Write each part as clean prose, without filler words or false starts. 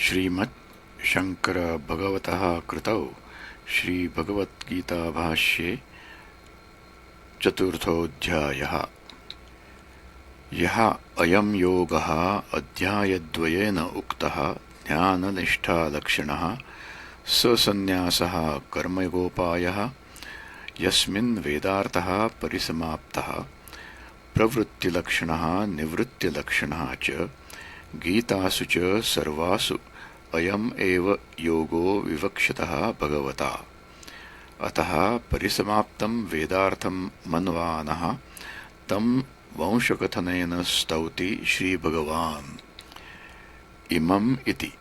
श्रीमद् शंकर भगवतः कृतौ श्रीभगवद्गीताभाष्ये चतुर्थोऽध्यायः। यः अयं योगः अध्यायद्वयेन उक्तः ज्ञाननिष्ठालक्षणः स सन्न्यासः कर्मयोगोपायः यस्मिन् वेदार्थः परिसमाप्तः प्रवृत्तिलक्षणः निवृत्तिलक्षणः च गीतासु च सर्वासु अयम् एव योगो विवक्षितः भगवता। अतः परिसमाप्तं वेदार्थं मन्वानः तं वंशकथनेन स्तौति श्रीभगवान्। इमम् इति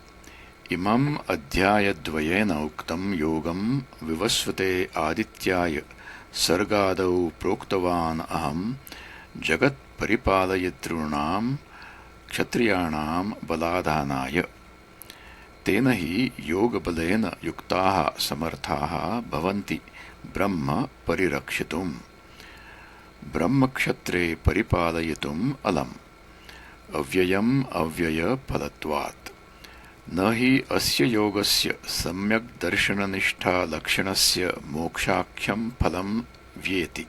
इमम् अध्यायद्वयेन उक्तं योगं विवस्वते आदित्याय सर्गादौ प्रोक्तवान् अहं जगत्परिपालयितॄणां क्षत्रियाणां बलाधानाय। तेन हि योगबलेन युक्ताः समर्थाः भवन्ति ब्रह्म परिरक्षितुम्। ब्रह्मक्षत्रे परिपालयितुम् अलम् अव्ययम् अव्ययफलत्वात्। न हि अस्य योगस्य सम्यक् दर्शननिष्ठालक्षणस्य मोक्षाख्यं फलं व्येति।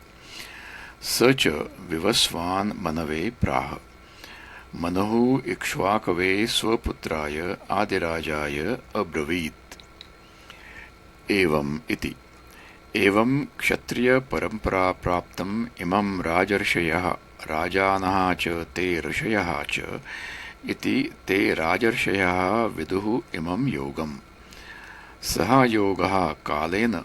स च विवस्वान् मनवे प्राह। मनुः इक्ष्वाकवे स्वपुत्राय आदिराजाय अब्रवीत्। एवम् इति एवं क्षत्रियपरम्पराप्राप्तम् इमं राजर्षयः राजानः च ते ऋषयः च इति ते राजर्षयः विदुः इमं योगम्। सः योगः कालेन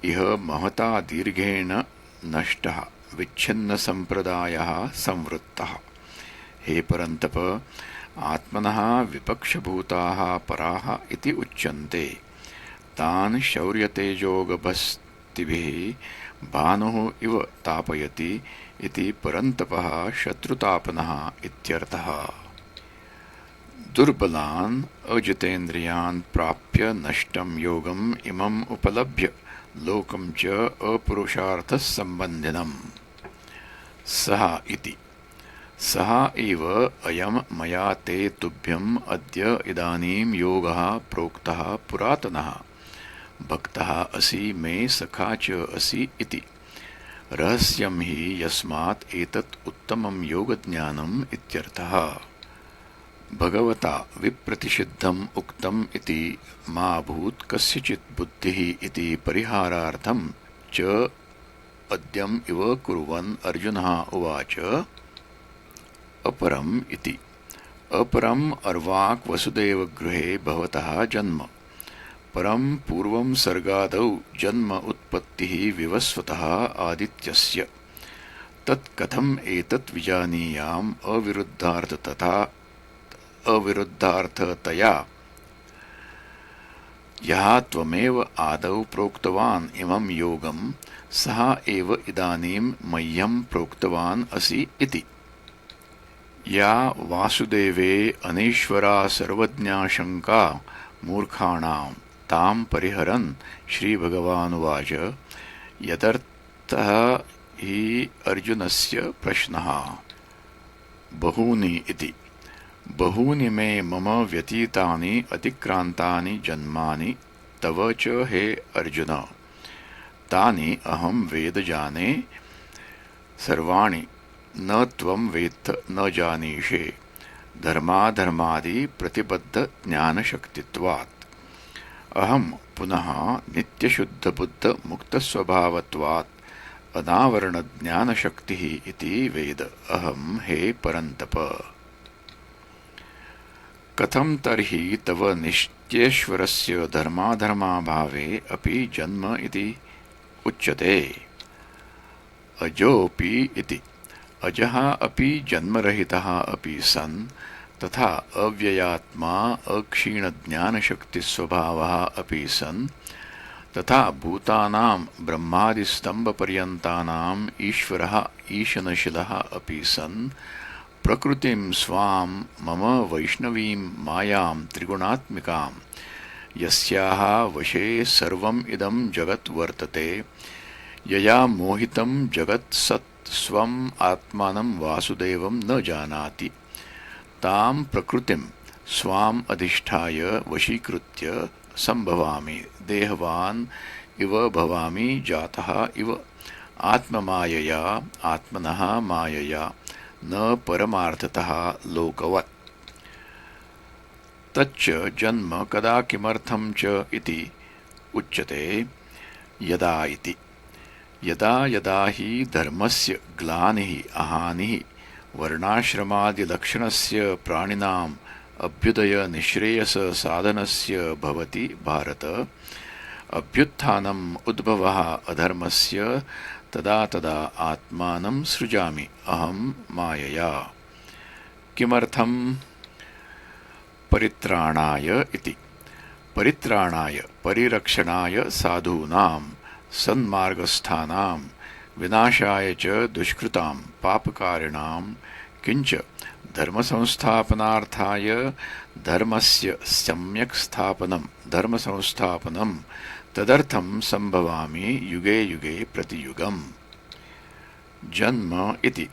इह महता दीर्घेण नष्टः विच्छिन्नसम्प्रदायः संवृत्तः। हे परन्तप, आत्मनः विपक्षभूताः पराः इति उच्यन्ते। तान् शौर्यतेजोगभस्तिभिः भानुः इव तापयति इति परन्तपः शत्रुतापनः इत्यर्थः। दुर्बलान् अजितेन्द्रियान् प्राप्य नष्टं योगम् इमम् उपलभ्य लोकं च अपुरुषार्थसम्बन्धिनम्। सः इति सः एव अयं मया ते तुभ्यम् अद्य इदानीं योगः प्रोक्तः पुरातनः। भक्तः असि मे सखा च असि इति। रहस्यं हि यस्मात् एतत् उत्तमं योगज्ञानम् इत्यर्थः। भगवता विप्रतिषिद्धम् उक्तम् इति मा भूत् कस्यचित् बुद्धिः इति परिहारार्थं च पद्यम् इव कुर्वन् अर्जुनः उवाच। अपरम् इति अपरम् अर्वाक् वसुदेवगृहे भवतः जन्म। परं पूर्वं सर्गादौ जन्म उत्पत्तिः विवस्वतः आदित्यस्य। तत् कथम् एतत् विजानीयाम् अविरुद्धार्थतया यः त्वमेव आदौ प्रोक्तवान् इमं योगं सः एव इदानीं मह्यं प्रोक्तवान् असि इति। या वासुदेवे अनीश्वरा सर्वज्ञाशङ्का मूर्खाणां तां परिहरन् श्रीभगवानुवाच। यदर्थः हि अर्जुनस्य प्रश्नः। बहूनि इति बहूनि मे मम व्यतीतानि अतिक्रान्तानि जन्मानि तव च हे अर्जुन। तानि अहं वेद जाने सर्वाणि न त्वं वेत्थ न जानीषे धर्माधर्मादि प्रतिबद्ध ज्ञानशक्तित्वात्। अहं पुनः नित्यशुद्धबुद्ध मुक्तस्वभावत्वात् अनावरणज्ञानशक्तिः इति वेद अहं हे परन्तप। कथं तर्हि तव नित्येश्वरस्य धर्माधर्माभावे अपि जन्म इति उच्यते। अजोऽपि इति अजः अपि जन्मरहितः अपि सन् तथा अव्ययात्मा अक्षीणज्ञानशक्तिस्वभावः अपि सन् तथा भूतानां ब्रह्मादिस्तम्भपर्यन्तानाम् ईश्वरः ईशनशिलः अपि सन् प्रकृतिं स्वां मम वैष्णवीं मायां त्रिगुणात्मिकां यस्याः वशे सर्वम् इदं जगत् वर्तते यया मोहितं जगत् सत् स्वम् आत्मानं वासुदेवं न जानाति। तां प्रकृतिं स्वाम् अधिष्ठाय वशीकृत्य संभवामि देहवान् इव भवामि जातः इव आत्ममायया आत्मनः मायया न परमार्थतः लोकवत्। तच्च जन्म कदा किमर्थं च इति उच्यते यदा इति। यदा यदा हि धर्मस्य ग्लानिः अहानिः वर्णाश्रमादिलक्षणस्य प्राणिनाम् अभ्युदय निःश्रेयस साधनस्य भवति भारत। अभ्युत्थानम् उद्भवः अधर्मस्य तदा तदा आत्मानं सृजामि अहं मायया। किमर्थं? परित्राणाय इति। परित्राणाय परिरक्षणाय साधूनां सन्मार्गस्थानां विनाशाय च दुष्कृतां पापकारिणां किंच धर्मसंस्थापनार्थाय धर्मस्य सम्यक् धर्मसंस्थापनं तदर्थं संभवामि युगे युगे प्रतियुगम्। जन्म इति।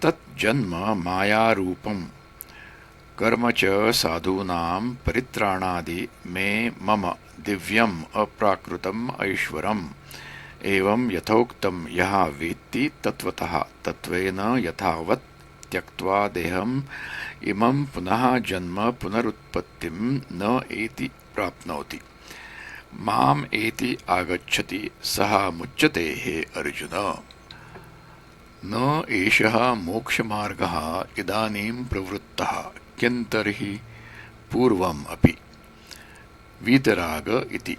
तत् जन्म मायारूपं कर्म च साधूनां परित्राणादि मे मम दिव्यम् अप्राकृतम् ऐश्वरम्। एवं यथोक्तं यः वेत्ति तत्त्वतः तत्त्वेन यथावत् त्यक्त्वा देहम् इमं पुनः जन्म पुनरुत्पत्तिं न एति प्राप्नोति। माम् एति आगच्छति सः मुच्यते हे अर्जुन। न एषः मोक्षमार्गः इदानीं प्रवृत्तः किन्तर्हि पूर्वम् अपि। वीतराग इति।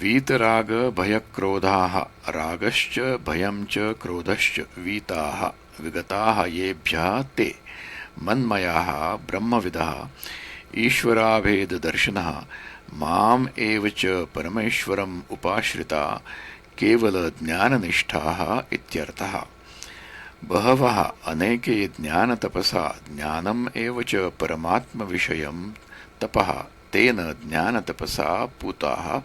वीतराग भयक्रोधाः रागश्च भयं च क्रोधश्च वीताः विगताः येभ्यः ते मन्मयाः ब्रह्मविदः ईश्वराभेददर्शिनः माम् एव च परमेश्वरम् उपाश्रिता केवलज्ञाननिष्ठाः इत्यर्थः। बहवः अनेके ज्ञानतपसा ज्ञानम् एव च परमात्मविषयं तपः तेन ज्ञानतपसा पूताः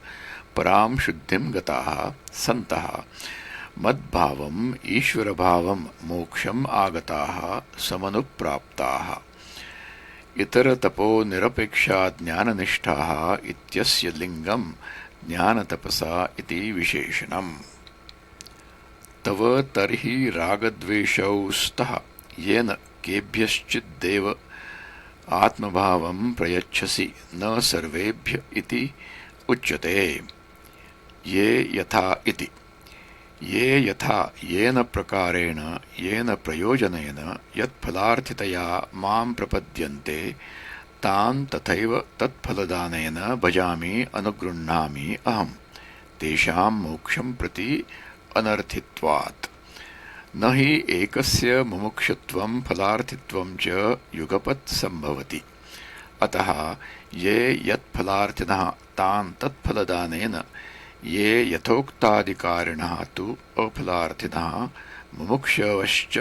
परां शुद्धिं गताः सन्तः मद्भावम् ईश्वरभावं मोक्षम् आगताः समनुप्राप्ताः। इतरतपो निरपेक्षा ज्ञाननिष्ठाः इत्यस्य लिङ्गं ज्ञानतपसा इति विशेषणम्। तव तर्हि रागद्वेषौ स्तः येन केभ्यश्चिद्देव आत्मभावं प्रयच्छसि न सर्वेभ्य इति उच्यते। ये यथा इति। ये यथा येन प्रकारेण येन प्रयोजनेन यत्फलार्थितया मां प्रपद्यन्ते तान् तथैव तत्फलदानेन भजामि अनुगृह्णामि अहम् तेषां मोक्षं प्रति अनर्थित्वात्। न हि एकस्य मुमुक्षुत्वं फलार्थित्वं च युगपत् संभवति। अतः ये यत्फलार्थिनः तान् तत्फलदानेन ये यथोक्ताधिकारिणः तु अफलार्थिनः मुमुक्षवश्च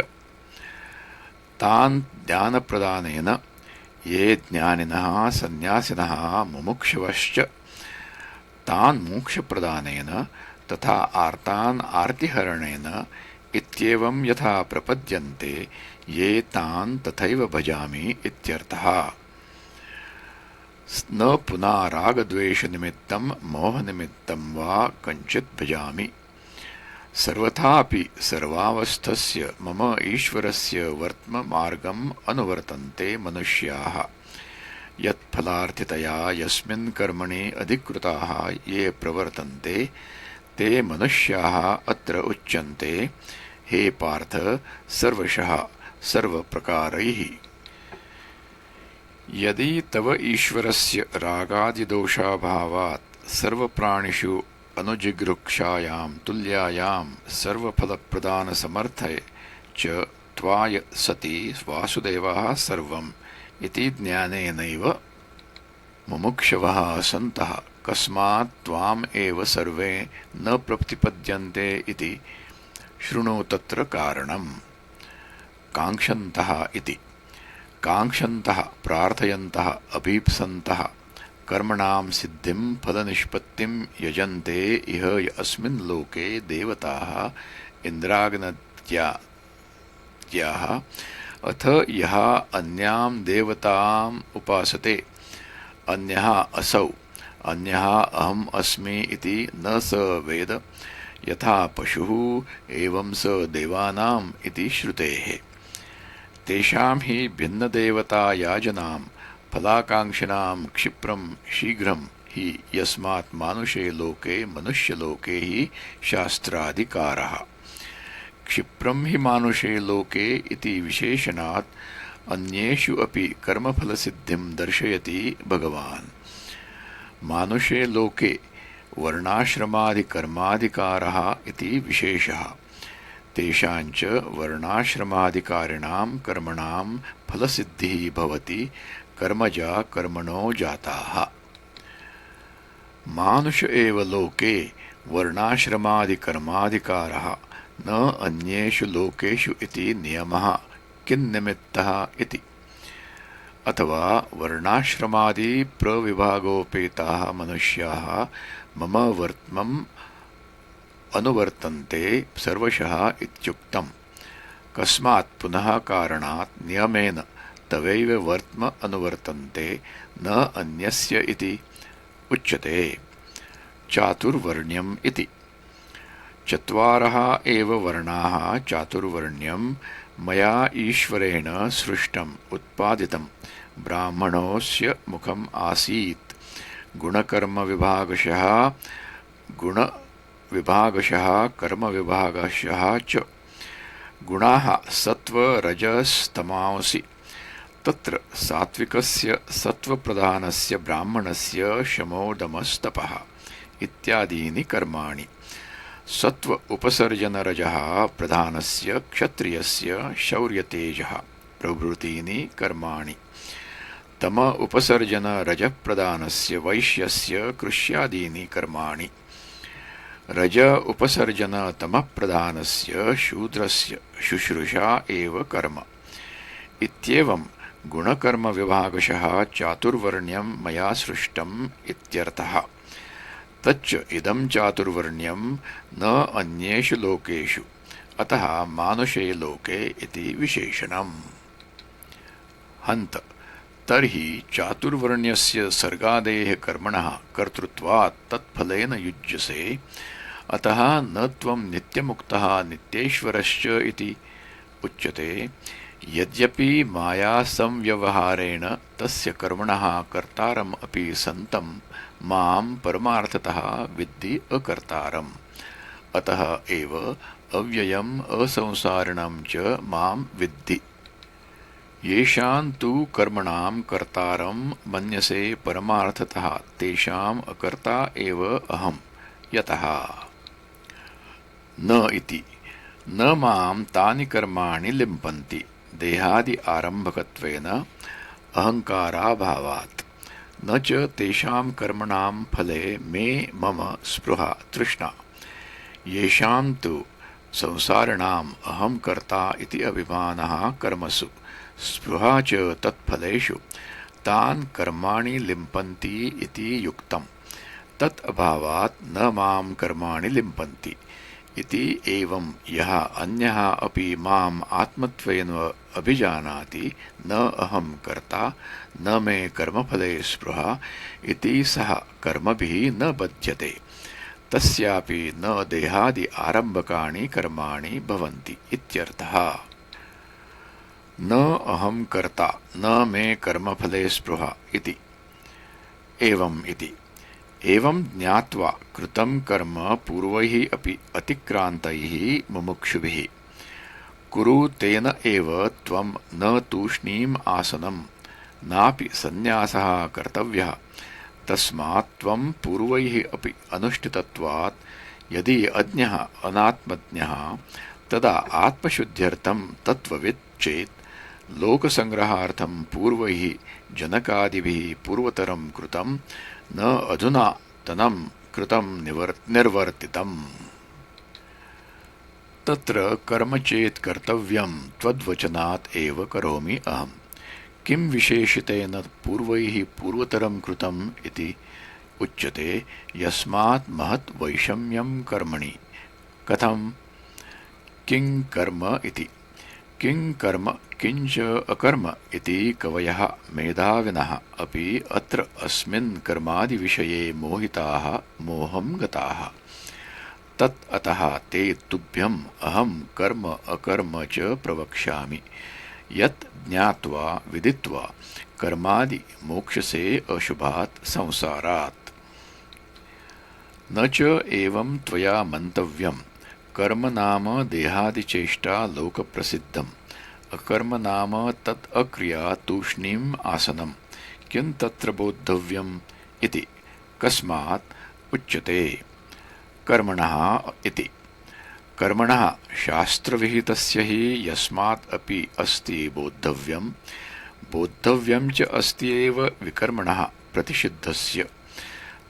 तान् ज्ञानप्रदानेन ये ज्ञानिनः सन्न्यासिनः मुमुक्षवश्च तान् मोक्षप्रदानेन तथा आर्तान् आर्तिहरणेन इत्येवं यथा प्रपद्यन्ते ये तान् तथैव भजामि इत्यर्थः। न पुनः रागद्वेषनिमित्तं मोहनिमित्तं वा कञ्चित् भजामि। सर्वथापि सर्वावस्थस्य मम ईश्वरस्य वर्त्ममार्गम् अनुवर्तन्ते मनुष्याः। यत्फलार्थितया यस्मिन् कर्मणि अधिकृताः ये प्रवर्तन्ते ते मनुष्याः अत्र उच्यन्ते हे पार्थ सर्वशः सर्वप्रकारैः। यदि तव ईश्वरस्य रागादिदोषाभावात् सर्वप्राणिषु अनुजिगृक्षायां तुल्यायां सर्वफलप्रदानसमर्थे च त्वाय सति वासुदेवः सर्वम् इति ज्ञानेनैव मुमुक्षवः सन्तः कस्मात् त्वाम् एव सर्वे न प्रतिपद्यन्ते इति शृणु तत्र कारणम्। काङ्क्षन्तः इति। काङ्क्षन्तः प्रार्थयन्तः अभीप्सन्तः कर्मणां सिद्धिं फलनिष्पत्तिं यजन्ते इह अस्मिन् लोके देवताः इन्द्राग्नत्याः अथ यः अन्यां देवताम् उपासते अन्यः असौ अन्यः अहम् अस्मि इति न स वेद यथा पशुः एवं स देवानाम् इति श्रुतेः। तेषां हि भिन्नदेवतायाजनां फलाकाङ्क्षिणां क्षिप्रं शीघ्रं हि यस्मात् मानुषे लोके मनुष्यलोके हि शास्त्राधिकारः। क्षिप्रं हि मानुषे लोके इति विशेषणात् अन्येषु अपि कर्मफलसिद्धिं दर्शयति भगवान्। मानुषे लोके वर्णाश्रमादिकर्माधिकारः इति विशेषः। तेषाञ्च वर्णाश्रमाधिकारिणां कर्मणां फलसिद्धिः भवति कर्मजा कर्मणो जाताः। मानुष एव लोके वर्णाश्रमादिकर्माधिकारः न अन्येषु लोकेषु इति नियमः किन्निमित्तः इति। अथवा वर्णाश्रमादि प्रविभागोपेताः मनुष्याः मम वर्त्मम् अनुवर्तन्ते सर्वशः इत्युक्तम्। कस्मात् पुनः कारणात् नियमेन तवैव वर्त्म अनुवर्तन्ते न अन्यस्य इति उच्यते। चातुर्वर्ण्यम् इति। चत्वारः एव वर्णाः चातुर्वर्ण्यं मया ईश्वरेण सृष्टम् उत्पादितं ब्राह्मणोऽस्य मुखम् आसीत्। गुणकर्मविभागशः गुणविभागशः कर्मविभागशः च। गुणाः सत्त्वरजस्तमांसि। तत्र सात्विकस्य सत्त्वप्रधानस्य ब्राह्मणस्य शमोदमस्तपः इत्यादीनि कर्माणि। सत्त्व उपसर्जनरजः प्रधानस्य क्षत्रियस्य शौर्यतेजः प्रभृतीनि कर्माणि। तम उपसर्जनरजप्रधानस्य वैश्यस्य कृष्यादीनि कर्माणि। रज उपसर्जनतमप्रधानस्य शूद्रस्य शुश्रूषा एव कर्म। इत्येवं गुणकर्मविभागशः चातुर्वर्ण्यं मया सृष्टम् इत्यर्थः। तच्च इदं चातुर्वर्ण्यं न अन्येषु लोकेषु अतः मानुषे लोके इति विशेषणम्। हन्त तर्हि चातुर्वर्ण्यस्य सर्गादेः कर्मणः कर्तृत्वात् तत्फलेन युज्यसे। अतः न त्वं नित्यमुक्तः नित्येश्वरश्च इति उच्यते। यद्यपि मायासंव्यवहारेण तस्य कर्मणः कर्तारम् अपि सन्तं मां परमार्थतः विद्धि अकर्तारम्। अतः एव अव्ययम् असंसारिणं च मां विद्धि। येषां तु कर्मणां कर्तारं मन्यसे परमार्थतः तेषाम् अकर्ता एव अहम्। यतः न इति न मां तानि कर्माणि लिम्पन्ति देहादि आरम्भकत्वेन अहङ्काराभावात्। न च तेषां कर्मणां फले मे मम स्पृहा तृष्णा। येषां तु संसारिणाम् अहं कर्ता इति अभिमानः कर्मसु स्पृहा च तत्फलेषु तान् कर्माणि लिम्पन्ति इति युक्तम्। तत् अभावात् न मां कर्माणि लिम्पन्ति इति। एवं यः अन्यः अपि माम् आत्मत्वेन अभिजानाति न अहं कर्ता न मे कर्मफले स्पृहा इति सः कर्मभिः न बध्यते। तस्यापि न देहादि आरम्भकाणि कर्माणि भवन्ति इत्यर्थः। न अहं कर्ता न मे कर्मफले स्पृहा इति। एवम् इति। एवं ज्ञात्वा कृतं कर्म पूर्वैः अपि अतिक्रान्तैः मुमुक्षुभिः कुरु तेन एव त्वं न तूष्णीम् आसनं नापि सन्न्यासः कर्तव्यः। तस्मात् त्वं पूर्वैः अपि अनुष्ठितत्वात् यदि अज्ञः अनात्मज्ञः तदा आत्मशुद्ध्यर्थं तत्त्ववित् चेत् लोकसंग्रहार्थं पूर्वैः जनकादिभिः पूर्वतरं कृतं न अधुना तनं कृतं निर्वर्तितम्। तत्र कर्म चेत् कर्तव्यं त्वद्वचनात् एव करोमि अहम्। किं विशेषितेन पूर्वैः पूर्वतरं कृतम् इति उच्यते। यस्मात् महत् वैषम्यं कर्मणि। कथं? किं कर्म इति। किं कर्म किंच अकर्म इति कवयः मेधाविनः अपि अत्र अस्मिन् कर्मादिविषये मोहिताः मोहं गताः। तत् अतः ते तुभ्यम् अहं कर्म अकर्म च प्रवक्ष्यामि, यत् ज्ञात्वा विदित्वा कर्मादि मोक्षसे अशुभात् संसारात्। न च एवं त्वया मन्तव्यम्। कर्म नाम देहादिचेष्टा लोकप्रसिद्धम्, अकर्म नाम तत् अक्रिया तूष्णीम् आसनम्, किं तत्र बोद्धव्यम् इति। कस्मात् उच्यते कर्मणः इति। कर्मणः शास्त्रविहितस्य हि यस्मात् अपि अस्ति बोद्धव्यम्, बोद्धव्यम् च अस्ति एव विकर्मणः प्रतिषिद्धस्य।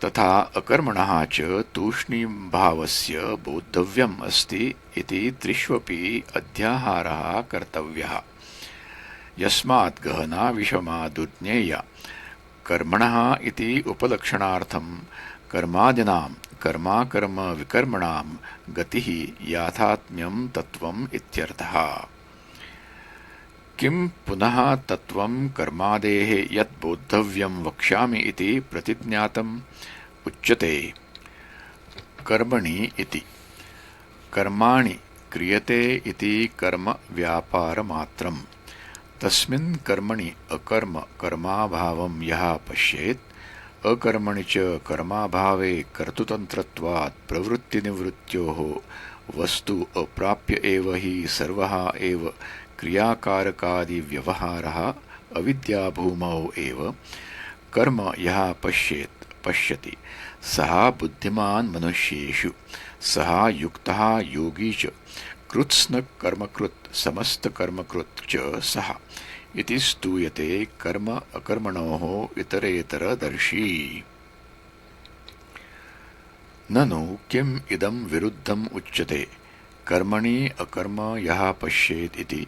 तथा अकर्मणः च तूष्णीभावस्य बोद्धव्यम् अस्ति इति त्रिष्वपि अध्याहारः कर्तव्यः। यस्मात् गहना विषमा दुर्ज्ञेया। कर्मणः इति उपलक्षणार्थं कर्मादिनां कर्माकर्म विकर्मणां गतिः याथात्म्यं तत्त्वम् इत्यर्थः। किं पुनः तत्त्वं कर्मादेः यत् बोद्धव्यं वक्ष्यामि इति प्रतिज्ञातम् उच्यते कर्मणि इति। कर्माणि क्रियते इति कर्म व्यापारमात्रम्। तस्मिन् कर्मणि अकर्म कर्माभावं यः पश्येत्, अकर्मणि च कर्माभावे कर्तृतन्त्रत्वात् प्रवृत्तिनिवृत्त्योः वस्तु अप्राप्य एव हि सर्वः एव क्रियाकारकादिव्यवहारः अविद्याभूमौ एव। कर्म यः पश्यति सः बुद्धिमान् मनुष्येषु, सः युक्तः योगी च, कृत्स्नः कर्मकृत् समस्तकर्मकृत् च सः इति स्तूयते कर्म अकर्मणोः इतरेतरदर्शी। ननु किम् इदं विरुद्धम् उच्यते कर्मणि अकर्म यः पश्येत् इति,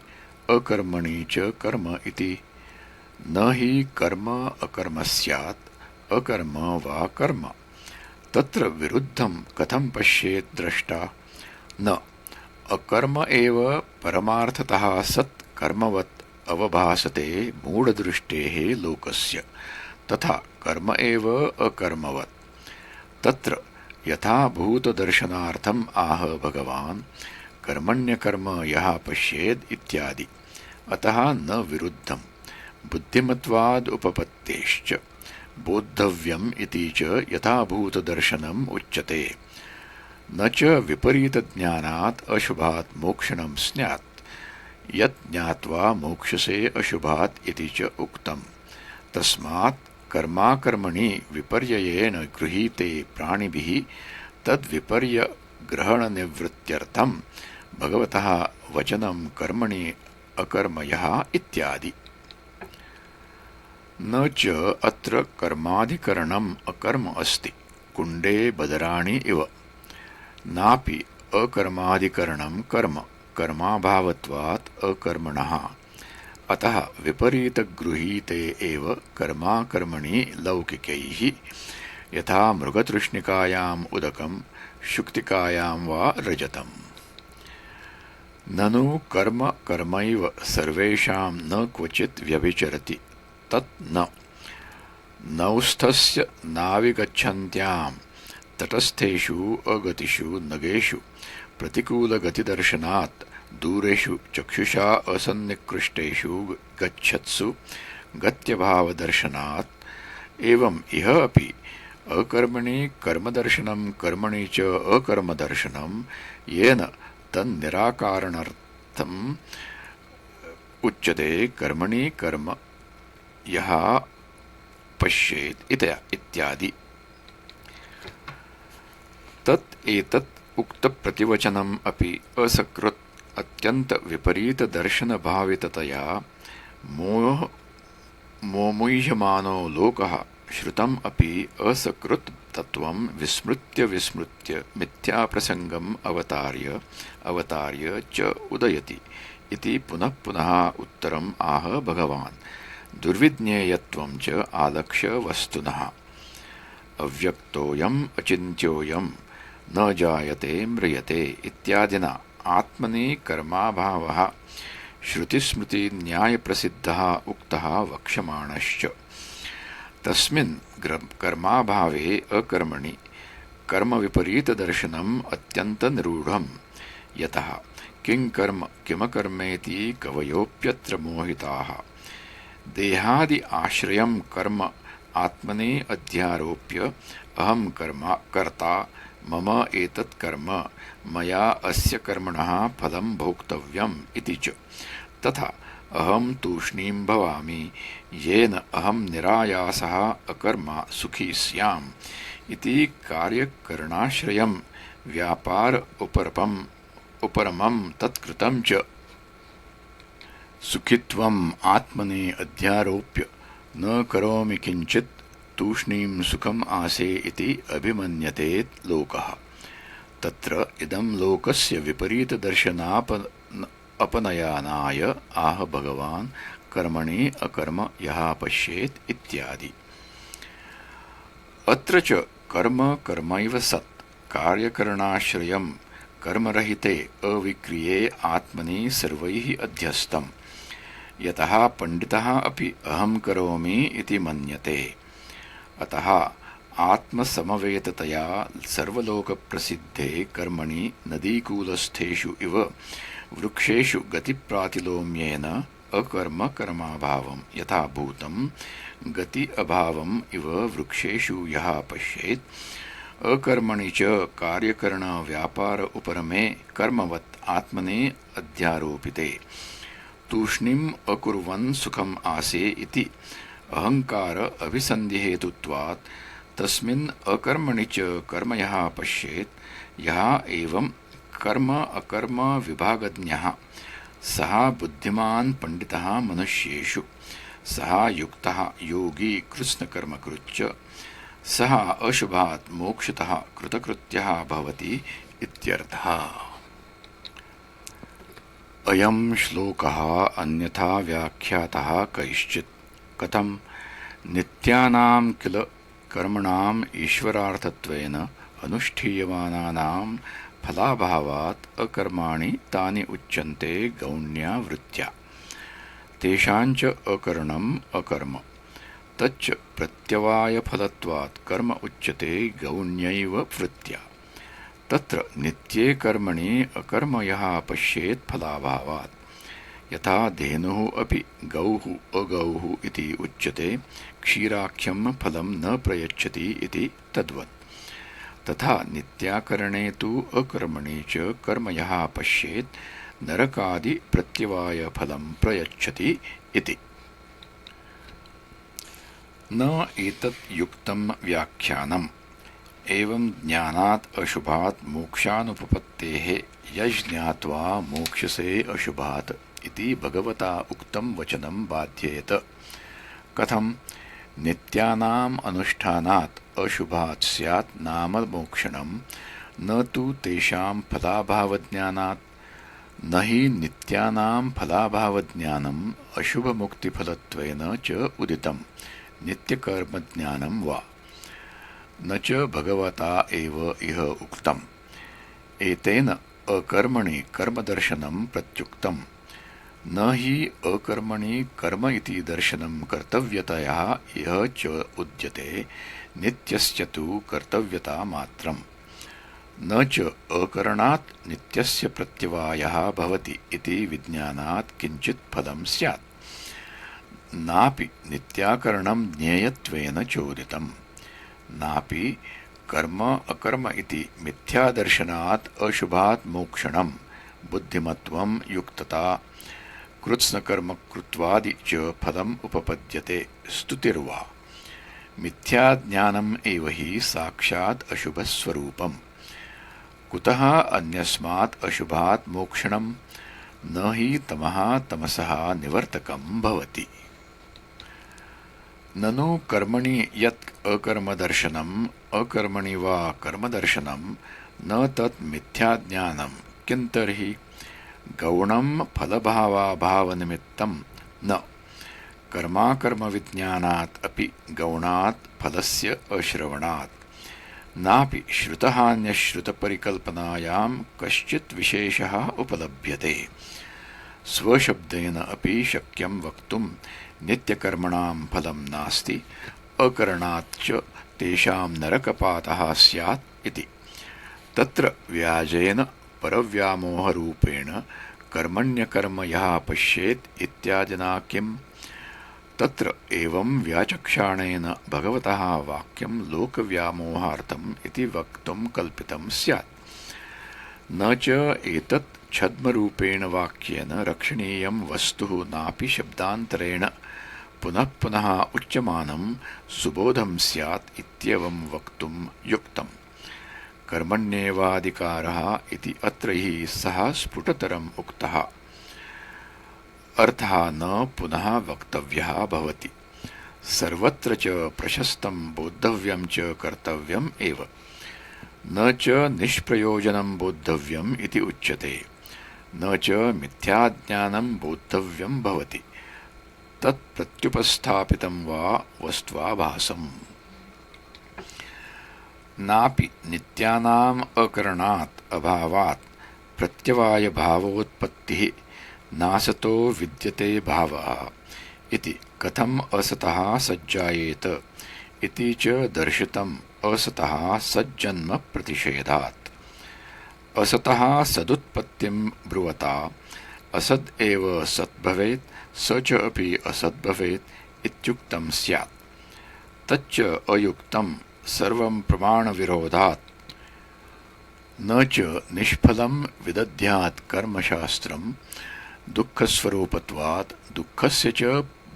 अकर्मणि च कर्म इति। न हि कर्म अकर्म स्यात्, अकर्म वा कर्म। तत्र विरुद्धं कथं पश्येत् द्रष्टा। न अकर्म एव परमार्थतः सत् कर्मवत् अवभासते मूढदृष्टेः लोकस्य, तथा कर्म एव अकर्मवत्। तत्र यथाभूतदर्शनार्थम् आह भगवान् कर्मण्यकर्म यः पश्येत् इत्यादि। अतः न विरुद्धम्। बुद्धिमत्वाद् उपपत्तेश्च बोद्धव्यम् इति च यथाभूतदर्शनम् उच्यते। न च विपरीतज्ञानात् अशुभात् मोक्षणं स्यात्, यत् ज्ञात्वा मोक्षसे अशुभात् इति च उक्तम्। तस्मात् कर्माकर्मणि विपर्ययेन गृहीते प्राणिभिः तद्विपर्यग्रहणनिवृत्त्यर्थं भगवतः वचनं कर्मणि अकर्म यः इत्यादि। न च अत्र कर्माधिकरणम् अकर्म अस्ति कुण्डे बदराणि इव। नापि अकर्माधिकरणं कर्म कर्माभावत्वात् अकर्मणः। अतः विपरीतगृहीते एव कर्माकर्मणि लौकिकैः, यथा मृगतृष्णिकायाम् उदकं शुक्तिकायां वा रजतम्। ननु कर्म कर्मैव सर्वेषां न क्वचित् व्यभिचरति तत् न। नौस्थस्य नाविगच्छन्त्यां तटस्थेषु अगतिषु नगेषु प्रतिकूलगतिदर्शनात् दूरेषु चक्षुषा असन्निकृष्टेषु गच्छत्सु गत्यभावदर्शनात् एवम् इह अपि अकर्मणि कर्मदर्शनं कर्मणि च अकर्मदर्शनं येन तन्निराकारणार्थम् उच्यते कर्मणि कर्म यः पश्येत् इत्यादि। तत् एतत् उक्तप्रतिवचनम् अपि असकृत् अत्यन्तविपरीतदर्शनभाविततया मोमुह्यमानो लोकः श्रुतम् अपि असकृत् तत्त्वं विस्मृत्य मिथ्याप्रसङ्गम् अवतार्य च उदयति इति पुनः पुनः उत्तरम् आह भगवान्। दुर्विज्ञेयत्वं च आलक्ष्य वस्तुनः। अव्यक्तोऽयम् अचिन्त्योऽयम् न जायते म्रियते इत्यादिना आत्मनि कर्माभावः श्रुतिस्मृतिन्यायप्रसिद्धः उक्तः वक्ष्यमाणश्च। तस्मिन् कर्माभावे अकर्मणि कर्मविपरीतदर्शनम् अत्यन्तनिरूढम्। यतः किं कर्म किमकर्मेति कवयोऽप्यत्र मोहिताः। देहादि आश्रयं कर्म आत्मने अध्यारोप्य अहं कर्ता मम एतत् कर्म मया अस्य कर्मणः फलं भोक्तव्यम् इति च। तथा अहं तूष्णीं भवामि येन अहं निरायासः अकर्मा सुखी स्याम् इति कार्यकरणाश्रयं व्यापार उपरमं तत्कृतं च। सुखित्वम् आत्मने अध्यारोप्य न करोमि किञ्चित् तूष्णीं सुखम् आसे इति अभिमन्यते लोकः। तत्र इदं लोकस्य विपरीतदर्शनापनयनाय आह भगवान् कर्मणि अकर्म यः पश्येत् इत्यादि। अत्र च कर्म कर्मैव सत् कार्यकरणाश्रयं कर्मरहिते अविक्रिये आत्मनि सर्वैः अध्यस्तम्। यतः पण्डितः अपि अहं करोमि इति मन्यते। अतः आत्मसमवेततया सर्वलोकप्रसिद्धे कर्मणि नदीकूलस्थेषु इव वृक्षेषु गतिप्रातिलोम्येन अकर्म कर्माभावं यथा भूतं गति अभावम् इव वृक्षेषु यः पश्येत् अकर्मणि च कार्यकरण व्यापार उपरमे कर्मवत् आत्मने अध्यारोपिते तूष्णीम् अकुर्वन् सुखम् आसे इति अहंकार अभिसन्धिहेतुत्वात् तस्मिन् अकर्मणि च कर्म यः पश्येत् यः एवं कर्म अकर्म विभागज्ञः सः बुद्धिमान् पण्डितः मनुष्येषु सः युक्तः योगी कृत्स्नकर्मकृच्च सः अशुभात् मोक्षतः कृतकृत्यः भवति इत्यर्थः। अयं श्लोकः अन्यथा व्याख्यातः कैश्चित् कथं नित्यानां किल कर्मणाम् ईश्वरार्थत्वेन अनुष्ठीयमानानां फलाभावात् अकर्माणि तानि उच्यन्ते गौण्या वृत्त्या तेषाञ्च अकरणम् अकर्म तच्च प्रत्यवायफलत्वात् कर्म उच्यते गौण्यैव वृत्त्या। तत्र नित्ये कर्मणि अकर्म यः पश्येत् फलाभावात् यथा धेनुः अपि गौः अगौः इति उच्यते क्षीराख्यं फलं न प्रयच्छति इति तद्वत्। तथा नित्याकरणे तु अकर्मणि च कर्म यः पश्येत् नरकादि प्रत्यवायफलं प्रयच्छति इति। न एतत् युक्तं व्याख्यानम्। एवं ज्ञानात् अशुभात् मोक्षानुपपत्तेः यज्ज्ञात्वा मोक्ष्यसे अशुभात् इति भगवता उक्तं वचनं बाध्येत। कथं नित्यानाम् अनुष्ठानात् अशुभात् स्यात् नाम मोक्षणं न तु तेषां फलाभावज्ञानात्। न हि नित्यानां फलाभावज्ञानम् अशुभमुक्तिफलत्वेन च उदितं नित्यकर्मज्ञानं वा न च भगवता एव इह उक्तम्। एतेन अकर्मणि कर्मदर्शनं प्रत्युक्तम्। न हि अकर्मणि कर्म इति दर्शनं कर्तव्यतया इह च उद्यते नित्यस्य तु कर्तव्यता मात्रम्। न च अकरणात् नित्यस्य प्रत्यवायः भवति इति विज्ञानात् किञ्चित् फलं स्यात्। नापि नित्याकरणं ज्ञेयत्वेन चोदितम् नापि कर्म अकर्म इति मिथ्यादर्शनात् अशुभात् मोक्षणं बुद्धिमत्वं युक्तता कृत्स्नकर्म कृत्वादि च फलम् उपपद्यते स्तुतिर्वा। मिथ्याज्ञानम् एव हि साक्षात् अशुभस्वरूपम्। कुतः अन्यस्मात् अशुभात् मोक्षणं न हि तमः तमसः निवर्तकं भवति। ननु कर्मणि यत् अकर्मदर्शनम् अकर्मणि वा कर्मदर्शनं न तत् मिथ्याज्ञानं किं तर्हि गौणं फलभावाभावनिमित्तं न। कर्माकर्मविज्ञानात् अपि गौणात् फलस्य अश्रवणात् नापि श्रुतहान्यश्रुतपरिकल्पनायां कश्चित् विशेषः उपलभ्यते। स्वशब्देन अपि शक्यं वक्तुं नित्यकर्मणां फलं नास्ति अकरणाच्च तेषां नरकपातः स्यात् इति। तत्र व्याजेन परव्यामोहरूपेण कर्मण्यकर्म यः पश्येत् इत्यादिना किम्? तत्र एवं व्याचक्षाणेन भगवतः वाक्यं लोकव्यामोहार्थम् इति वक्तुं कल्पितं स्यात्। न च एतत् छद्मरूपेण वाक्येन रक्षणीयं वस्तुः नापि शब्दान्तरेण पुनः पुनः उच्यमानं सुबोधं स्यात् इत्येवं वक्तुं युक्तम्। कर्मण्येवाधिकारः इति अत्र हि सः स्फुटतरम् उक्तः अर्थः न पुनः वक्तव्यः भवति। सर्वत्र च प्रशस्तं बोद्धव्यं च कर्तव्यम् एव, न च निष्प्रयोजनं बोद्धव्यम् इति उच्यते, न च मिथ्याज्ञानं बोद्धव्यं भवति। तत्प्रत्युपस्थापितं वा वस्त्वाभासम्। नापि नित्यानाम् अकरणात् अभावात् प्रत्यवायभावोत्पत्तिः नासतो विद्यते भावः इति कथम् असतः सज्जायेत इति च दर्शितम् असतः सज्जन्म प्रतिषेधात्। असतः सदुत्पत्तिं ब्रुवता असद् एव सत् भवेत् स च अपि असद् भवेत् इत्युक्तं स्यात्। तच्च अयुक्तं सर्वं प्रमाणविरोधात्। न च निष्फलं विदध्यात् कर्मशास्त्रं दुःखस्वरूपत्वात् दुःखस्य च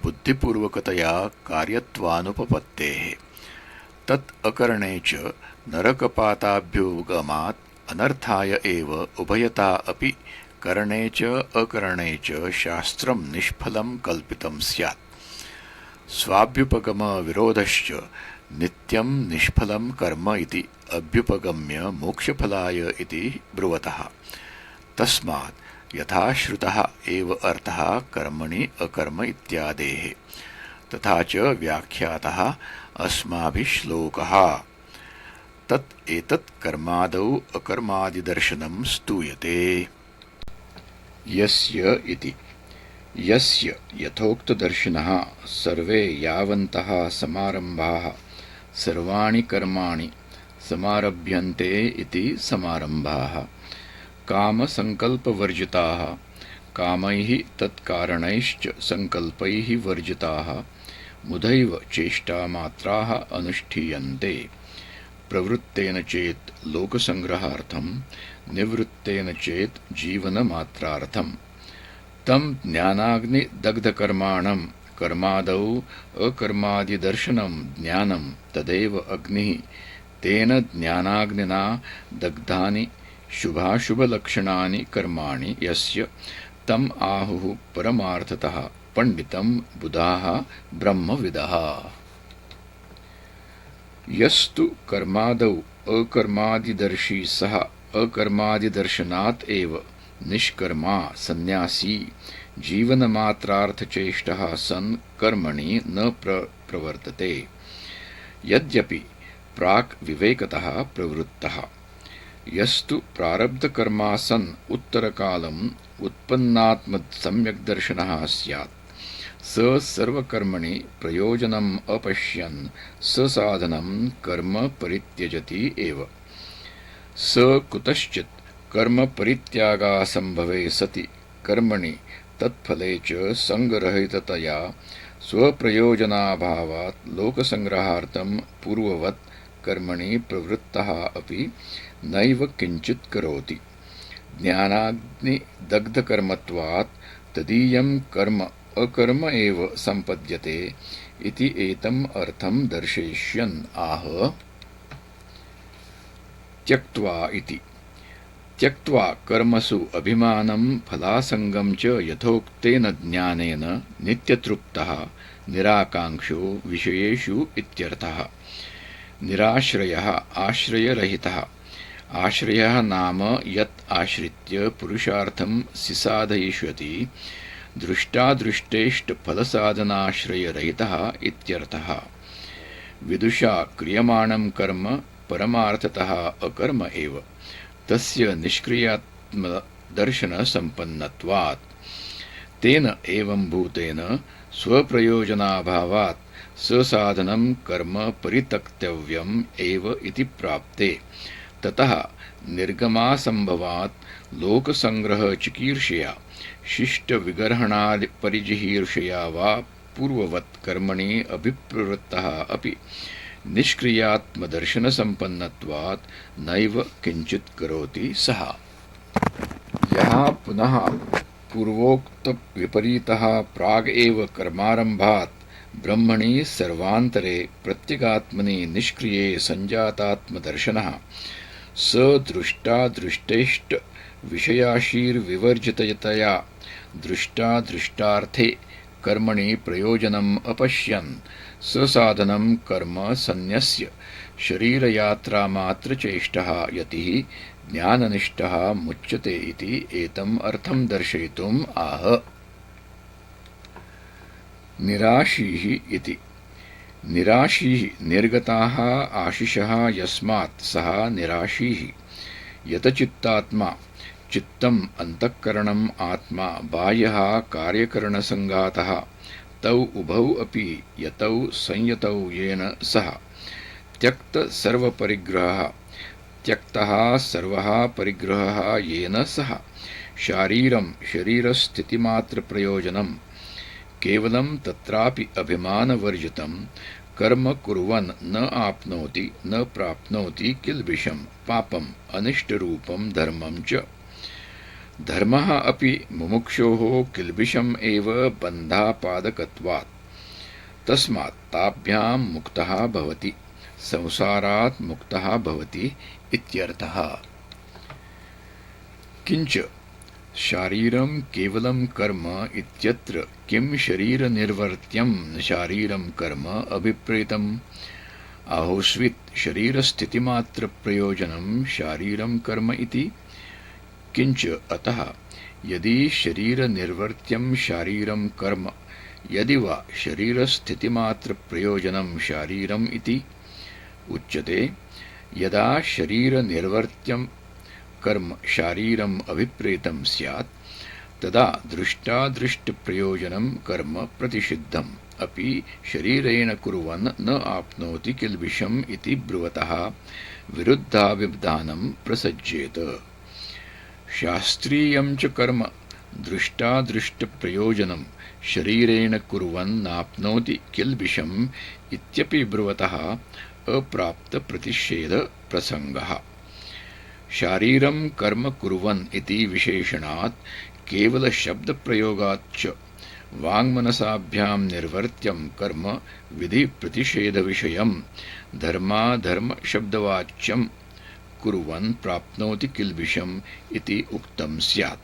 बुद्धिपूर्वकतया कार्यत्वानुपपत्तेः। तत् अकरणे च नरकपाताभ्युगमात् अनर्थाय एव उभयता अपि करणे च अकरणे च शास्त्रं निष्फलं कल्पितं स्यात्। स्वाभ्युपगमविरोधश्च नित्यं निष्फलं कर्म इति अभ्युपगम्य मोक्षफलाय इति ब्रुवतः। तस्मात् यथा श्रुतः एव अर्थः कर्मणि अकर्म इत्यादेः, तथा च व्याख्यातः अस्माभिः श्लोकः। तत् एतत् कर्मादौ अकर्मादिदर्शनं स्तूयते। यस्य इति यस्य यथोक्तदर्शिनः सर्वे यावन्तः समारम्भाः सर्वाणि कर्माणि समारभ्यन्ते इति समारम्भाः कामसङ्कल्पवर्जिताः कामैः तत्कारणैश्च सङ्कल्पैः वर्जिताः मुदैव चेष्टामात्राः अनुष्ठीयन्ते। प्रवृत्तेन चेत् लोकसङ्ग्रहार्थं निवृत्तेन चेत् जीवनमात्रार्थं। तं ज्ञानाग्निदग्धकर्माणं कर्मादौ अकर्मादिदर्शनं ज्ञानं तदेव अग्निः। तेन ज्ञानाग्निना दग्धानि शुभाशुभलक्षणानि कर्माणि यस्य तम् आहुः परमार्थतः पंडितं बुधाः ब्रह्मविदः। यस्तु कर्मादौ अकर्मादिदर्शी सः अकर्मादिदर्शनात् एव निष्कर्मा सन्न्यासी जीवनमात्रार्थचेष्टः सन् कर्मणि न प्रवर्तते। यद्यपि प्राक् विवेकतः प्रवृत्तः। यस्तु प्रारब्धकर्मा सन् उत्तरकालम् उत्पन्नात्मसम्यग्दर्शनः स्यात् स सर्वकर्मणि प्रयोजनम् अपश्यन् ससाधनं कर्म परित्यजति एव। स कुतश्चित् कर्मपरित्यागासम्भवे सति कर्मणि तत्फले च सङ्गरहिततया स्वप्रयोजनाभावात् लोकसङ्ग्रहार्थं पूर्ववत् कर्मणि प्रवृत्तः अपि नैव किञ्चित् करोति। ज्ञानाग्निदग्धकर्मत्वात् तदीयं कर्म अकर्म एव सम्पद्यते इति एतम् अर्थं दर्शयिष्यन् आह। त्यक्त्वा इति त्यक्त्वा कर्मसु अभिमानं फलासङ्गं च यथोक्तेन ज्ञानेन नित्यतृप्तः निराकाङ्क्षो विषयेषु इत्यर्थः। निराश्रयः आश्रयरहितः। आश्रयः नाम यत् आश्रित्य पुरुषार्थं सिसाधयिष्यति दृष्टादृष्टेष्टफलसाधनाश्रयरहितः इत्यर्थः। विदुषा क्रियमाणं कर्म परमार्थतः अकर्म एव तस्य निष्क्रियात्मदर्शनसम्पन्नत्वात्। तेन एवं भूतेन स्वप्रयोजनाभावात् ससाधनं कर्म परित्यक्तव्यम् एव इति प्राप्ते ततः निर्गमासंभवात् लोकसंग्रहचिकीर्षया शिष्टविगर्हणादिपरिजिहीर्षया वा पूर्ववत् कर्मणि अभिप्रवृत्तः अपि निष्क्रियात्मदर्शनसम्पन्नत्वात् नैव किञ्चित् करोति सः। यः पुनः पूर्वोक्तविपरीतः प्राग् एव कर्मारम्भात् ब्रह्मणि सर्वान्तरे प्रत्यगात्मनि निष्क्रिये सञ्जातात्मदर्शनः स दृष्टादृष्टैष्टविषयाशीर्विवर्जिततया दृष्टादृष्टार्थे कर्मणि प्रयोजनम् अपश्यन् ससाधनं कर्म सन्न्यस्य शरीरयात्रामात्रचेष्टः यतिः ज्ञाननिष्ठः मुच्यते इति एतम् अर्थं दर्शयितुम् आह। निराशीः इति। निराशीः निर्गताः आशिषः यस्मात् सः निराशीः। यतचित्तात्मा चित्तम् अन्तःकरणम् आत्मा बाह्यः कार्यकरणसङ्गातः तौ उभौ अपि यतौ संयतौ येन सः त्यक्तसर्वपरिग्रहः त्यक्तः सर्वः परिग्रहः येन सः शारीरं शरीरस्थितिमात्रप्रयोजनं केवलं तत्रापि अभिमानवर्जितं कर्म कुर्वन् न आप्नोति न प्राप्नोति किल्बिषं पापम् अनिष्टरूपं धर्मं च। धर्मः अपि मुमुक्षोः किल्बिषम् एव बन्धापादकत्वात् तस्मात् ताभ्यां मुक्तः भवति संसारात् मुक्तः भवति इत्यर्थः। किञ्च शारीरं केवलं कर्म इत्यत्र किं शरीरनिर्वर्त्यं शारीरं कर्म अभिप्रेतम् आहोस्वित् शरीरस्थितिमात्रप्रयोजनं शारीरं कर्म इति। किञ्च अतः यदि शरीरनिर्वर्त्यं शारीरं कर्म यदि वा शरीरस्थितिमात्रप्रयोजनं शारीरम् इति उच्यते यदा शरीरनिर्वर्त्यं कर्म शारीरम् अभिप्रेतं स्यात् तदा दृष्टादृष्टप्रयोजनं कर्म प्रतिषिद्धम् अपि शरीरेण कुर्वन् न आप्नोति किल्बिषम् इति ब्रुवतः विरुद्धाभिधानं प्रसज्येत। शास्त्रीयं च कर्म दृष्टादृष्टप्रयोजनं शरीरेण कुर्वन् नाप्नोति किल्बिषम् इत्यपि ब्रुवतः अप्राप्तप्रतिषेधप्रसङ्गः। शारीरं कर्म कुर्वन् इति विशेषणात् केवलशब्दप्रयोगात् च वाङ्मनसाभ्यां निर्वर्त्यं कर्म विधिप्रतिषेधविषयं धर्माधर्मशब्दवाच्यं कुर्वन् प्राप्नोति किल्बिषम् इति उक्तं स्यात्।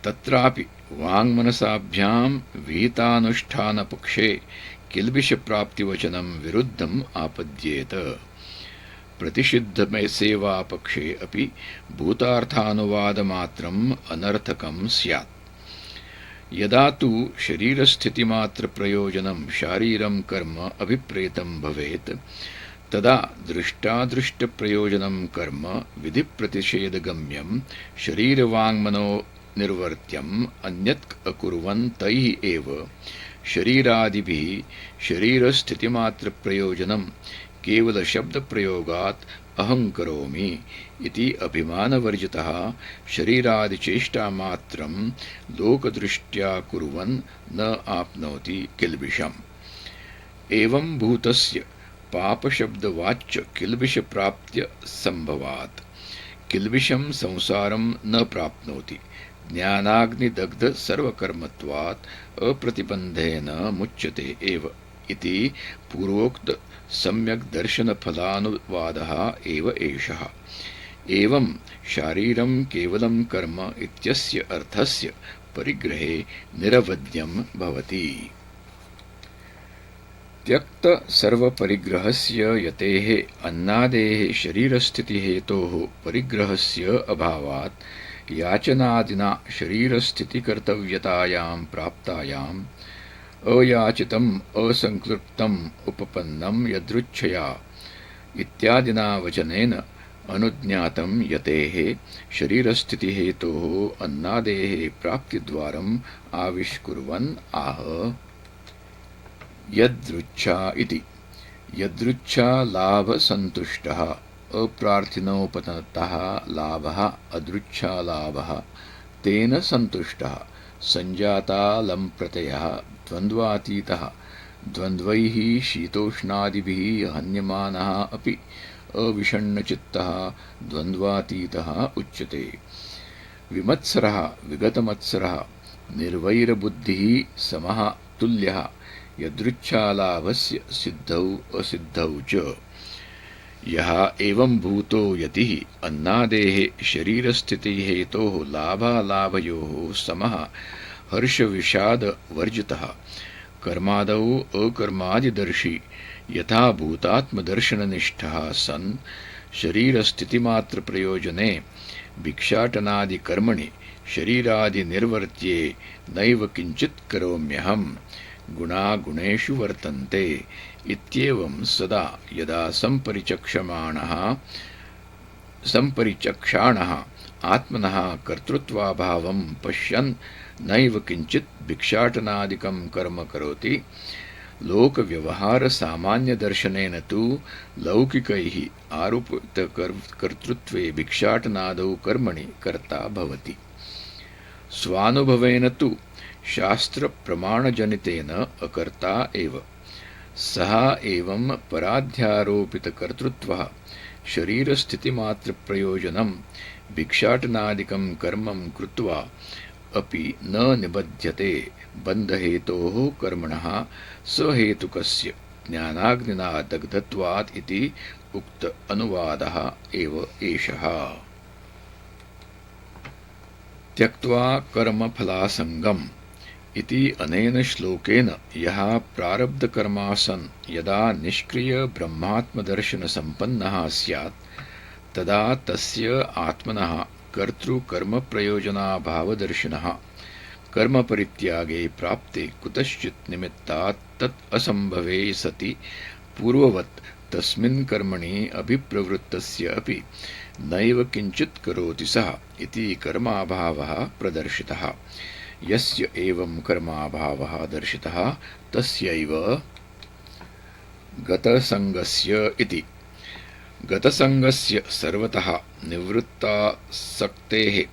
तत्रापि वाङ्मनसाभ्यां विहितानुष्ठानपक्षे किल्बिषप्राप्तिवचनं विरुद्धम् आपद्येत। प्रतिषिद्धसेवापक्षे अपि भूतार्थानुवादमात्रम् अनर्थकं स्यात्। यदा तु शरीरस्थितिमात्रप्रयोजनं शारीरं कर्म अभिप्रेतं भवेत् तदा दृष्टादृष्टप्रयोजनं कर्म विधिप्रतिषेधगम्यं शरीरवाङ्मनो निर्वर्त्यम् अन्यत् अकुर्वन् तैः एव शरीरादिभिः शरीरस्थितिमात्रप्रयोजनं केवलशब्दप्रयोगात् अहं करोमि इति अभिमानवर्जितः शरीरादिचेष्टामात्रं लोकदृष्ट्या कुर्वन् न आप्नोति किल्बिषम्। एवं भूतस्य पापशब्दवाच्य किल्बिषप्राप्त्य संभवात् किल्बिषं संसारं न प्राप्नोति ज्ञानाग्निदग्ध सर्वकर्मत्वात् अप्रतिबन्धेन मुच्यते एव इति पूर्वोक्त सम्यक् दर्शनफलानुवादः एव एषः। एवं शारीरं केवलं कर्म इत्यस्य अर्थस्य परिग्रहे निरवध्यं भवति। त्यक्त सर्वपरिग्रहस्य यतेः अन्नादेः शरीरस्थितिहेतोः परिग्रहस्य अभावात् याचनादिना शरीरस्थितिकर्तव्यतायां प्राप्तायाम् अयाचितम् असंक्लृप्तम् उपपन्नं यदृच्छया इत्यादिना वचनेन अनुज्ञातं यतेः शरीरस्थितिहेतोः अन्नादेः प्राप्तिद्वारम् आविष्कुर्वन् आह। यदृच्छा इति यदृच्छा लाभसन्तुष्टः अप्रार्थिनोपततः लाभः अदृच्छालाभः तेन सन्तुष्टः सञ्जातालम्प्रत्ययः द्वन्द्वातीतः द्वन्द्वैः शीतोष्णादिभिः हन्यमानः अपि अविषण्णचित्तः द्वन्द्वातीतः उच्यते। विमत्सरः विगतमत्सरः निर्वैरबुद्धिः समः तुल्यः यदृच्छालाभस्य सिद्धौ असिद्धौ च। यः एवं भूतो यतिः अन्नादेः शरीरस्थितिहेतोः लाभालाभयोः समः हर्षविषादवर्जितः कर्मादौ अकर्मादिदर्शी यथा भूतात्मदर्शननिष्ठः सन् शरीरस्थितिमात्रप्रयोजने भिक्षाटनादिकर्मणि शरीरादिनिर्वर्त्ये नैव किञ्चित् करोम्यहम् गुणा गुणेषु वर्तन्ते इत्येवं सदा यदा सम्परिचक्षाणः आत्मनः कर्तृत्वाभावं पश्यन् नैव किञ्चित् भिक्षाटनादिकं कर्म करोति लोकव्यवहारसामान्यदर्शनेन तु लौकिकैः आरोपितकर्तृत्वे भिक्षाटनादौ कर्मणि कर्ता भवति। स्वानुभवेन तु शास्त्रप्रमाणजनितेन अकर्ता एव। सः एवं पराध्यारोपितकर्तृत्वः शरीरस्थितिमात्रप्रयोजनं भिक्षाटनादिकं कर्मं कृत्वा अपि न निबध्यते बन्धहेतोः कर्मणः सहेतुकस्य ज्ञानाग्निना दग्धत्वात् इति उक्त अनुवादः एव एषः। त्यक्त्वा कर्मफलासङ्गम् इति अनेन श्लोकेन यः प्रारब्धकर्मासन् यदा निष्क्रियब्रह्मात्मदर्शनसम्पन्नः स्यात् तदा तस्य आत्मनः कर्तृकर्मप्रयोजनाभावदर्शिनः कर्मपरित्यागे प्राप्ते कुतश्चित् निमित्तात् तत् असम्भवे सति पूर्ववत् तस्मिन् कर्मणि अभिप्रवृत्तस्य अपि नैव किञ्चित् करोति सः इति कर्माभावः प्रदर्शितः। यस्य एवं कर्माभावः दर्शितः तस्यैव गतसङ्गस्य इति। गतसङ्गस्य सर्वतः निवृत्तासक्तेः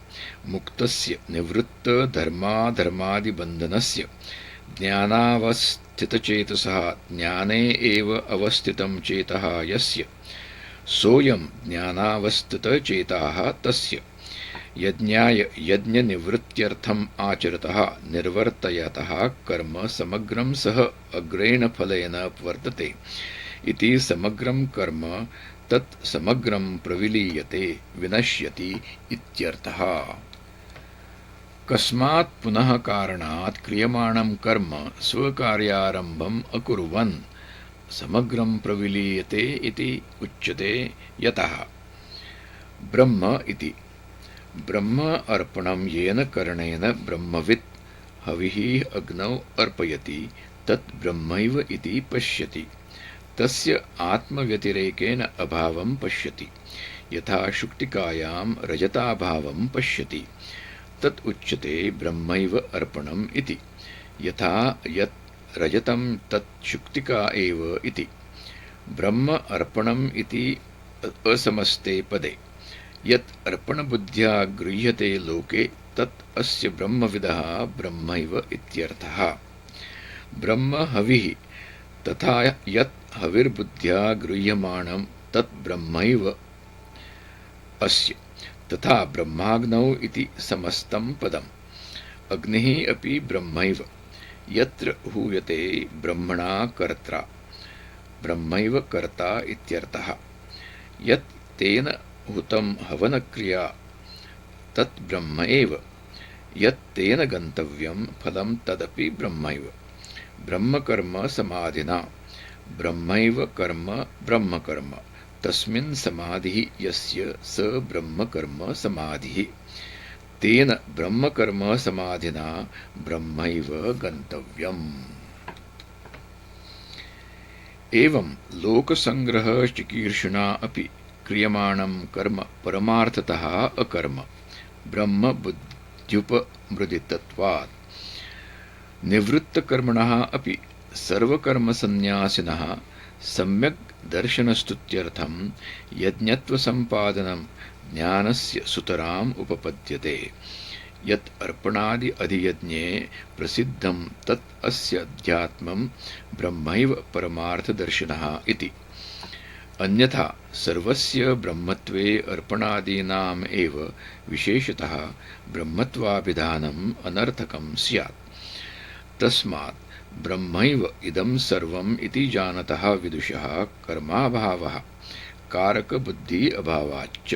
मुक्तस्य निवृत्तधर्माधर्मादिबन्धनस्य ज्ञानावस्थितचेतसः ज्ञाने एव अवस्थितं चेतः यस्य सोऽयं ज्ञानावस्थितचेताः तस्य यज्ञाय यज्ञनिवृत्त्यर्थम् आचरतः निर्वर्तयतः कर्म समग्रं सह अग्रेण फलेन वर्तते इति समग्रं कर्म तत् समग्रं प्रविलीयते विनश्यति इत्यर्थः। कस्मात् पुनः कारणात् क्रियमाणं कर्म स्वकार्यारम्भम् अकुर्वन् समग्रं प्रविलीयते इति उच्यते। यतः ब्रह्म इति ब्रह्म अर्पणं येन करणेन ब्रह्मवित् हविः अग्नौ अर्पयति तत् ब्रह्मैव इति पश्यति। तस्य आत्मव्यतिरेकेन अभावं पश्यति यथा शुक्तिकायां रजताभावं पश्यति तत् उच्यते ब्रह्मैव अर्पणम् इति। यथा यत् रजतं तत् शुक्तिका एव इति। ब्रह्म अर्पणम् इति असमस्ते पदे यत् अर्पणबुद्ध्या गृह्यते लोके तत् अस्य ब्रह्मविदः ब्रह्मैव इत्यर्थः। ब्रह्म हविः तथा यत् हविर्बुद्ध्या गृह्यमाणं तत् ब्रह्मैव अस्य। तथा ब्रह्माग्नौ इति समस्तं पदम्। अग्निः अपि ब्रह्मैव। यत्र हूयते ब्रह्मणा कर्त्रा ब्रह्मैव कर्ता इत्यर्थः। यत् तेन हुतं हवनक्रिया तत् ब्रह्म एव। यत् तेन गन्तव्यं फलं तदपि ब्रह्मैव। ब्रह्मकर्म समाधिना ब्रह्मैव कर्म ब्रह्मकर्म तस्मिन् समाधिः यस्य स ब्रह्मकर्म समाधिः। तेन ब्रह्मकर्म समाधिना ब्रह्मैव गन्तव्यम्। एवं लोकसंग्रह चिकीर्षुणा अपि क्रियमाणं कर्म परमार्थतः अकर्म ब्रह्मबुद्ध्युपमृदितत्वात्। निवृत्तकर्मणः अपि सर्वकर्मसन्न्यासिनः सम्यक् दर्शनस्तुत्यर्थं यज्ञत्वसम्पादनं ज्ञानस्य सुतराम् उपपद्यते। यत् अर्पणादि अधियज्ञे प्रसिद्धं तत् अस्य अध्यात्मं ब्रह्मैव परमार्थदर्शिनः इति। अन्यथा सर्वस्य ब्रह्मत्वे अर्पणादीनाम् एव विशेषतः ब्रह्मत्वाभिधानम् अनर्थकं स्यात्। तस्मात् ब्रह्मैव इदं सर्वम् इति जानतः विदुषः कर्माभावः कारकबुद्धि अभावाच्च।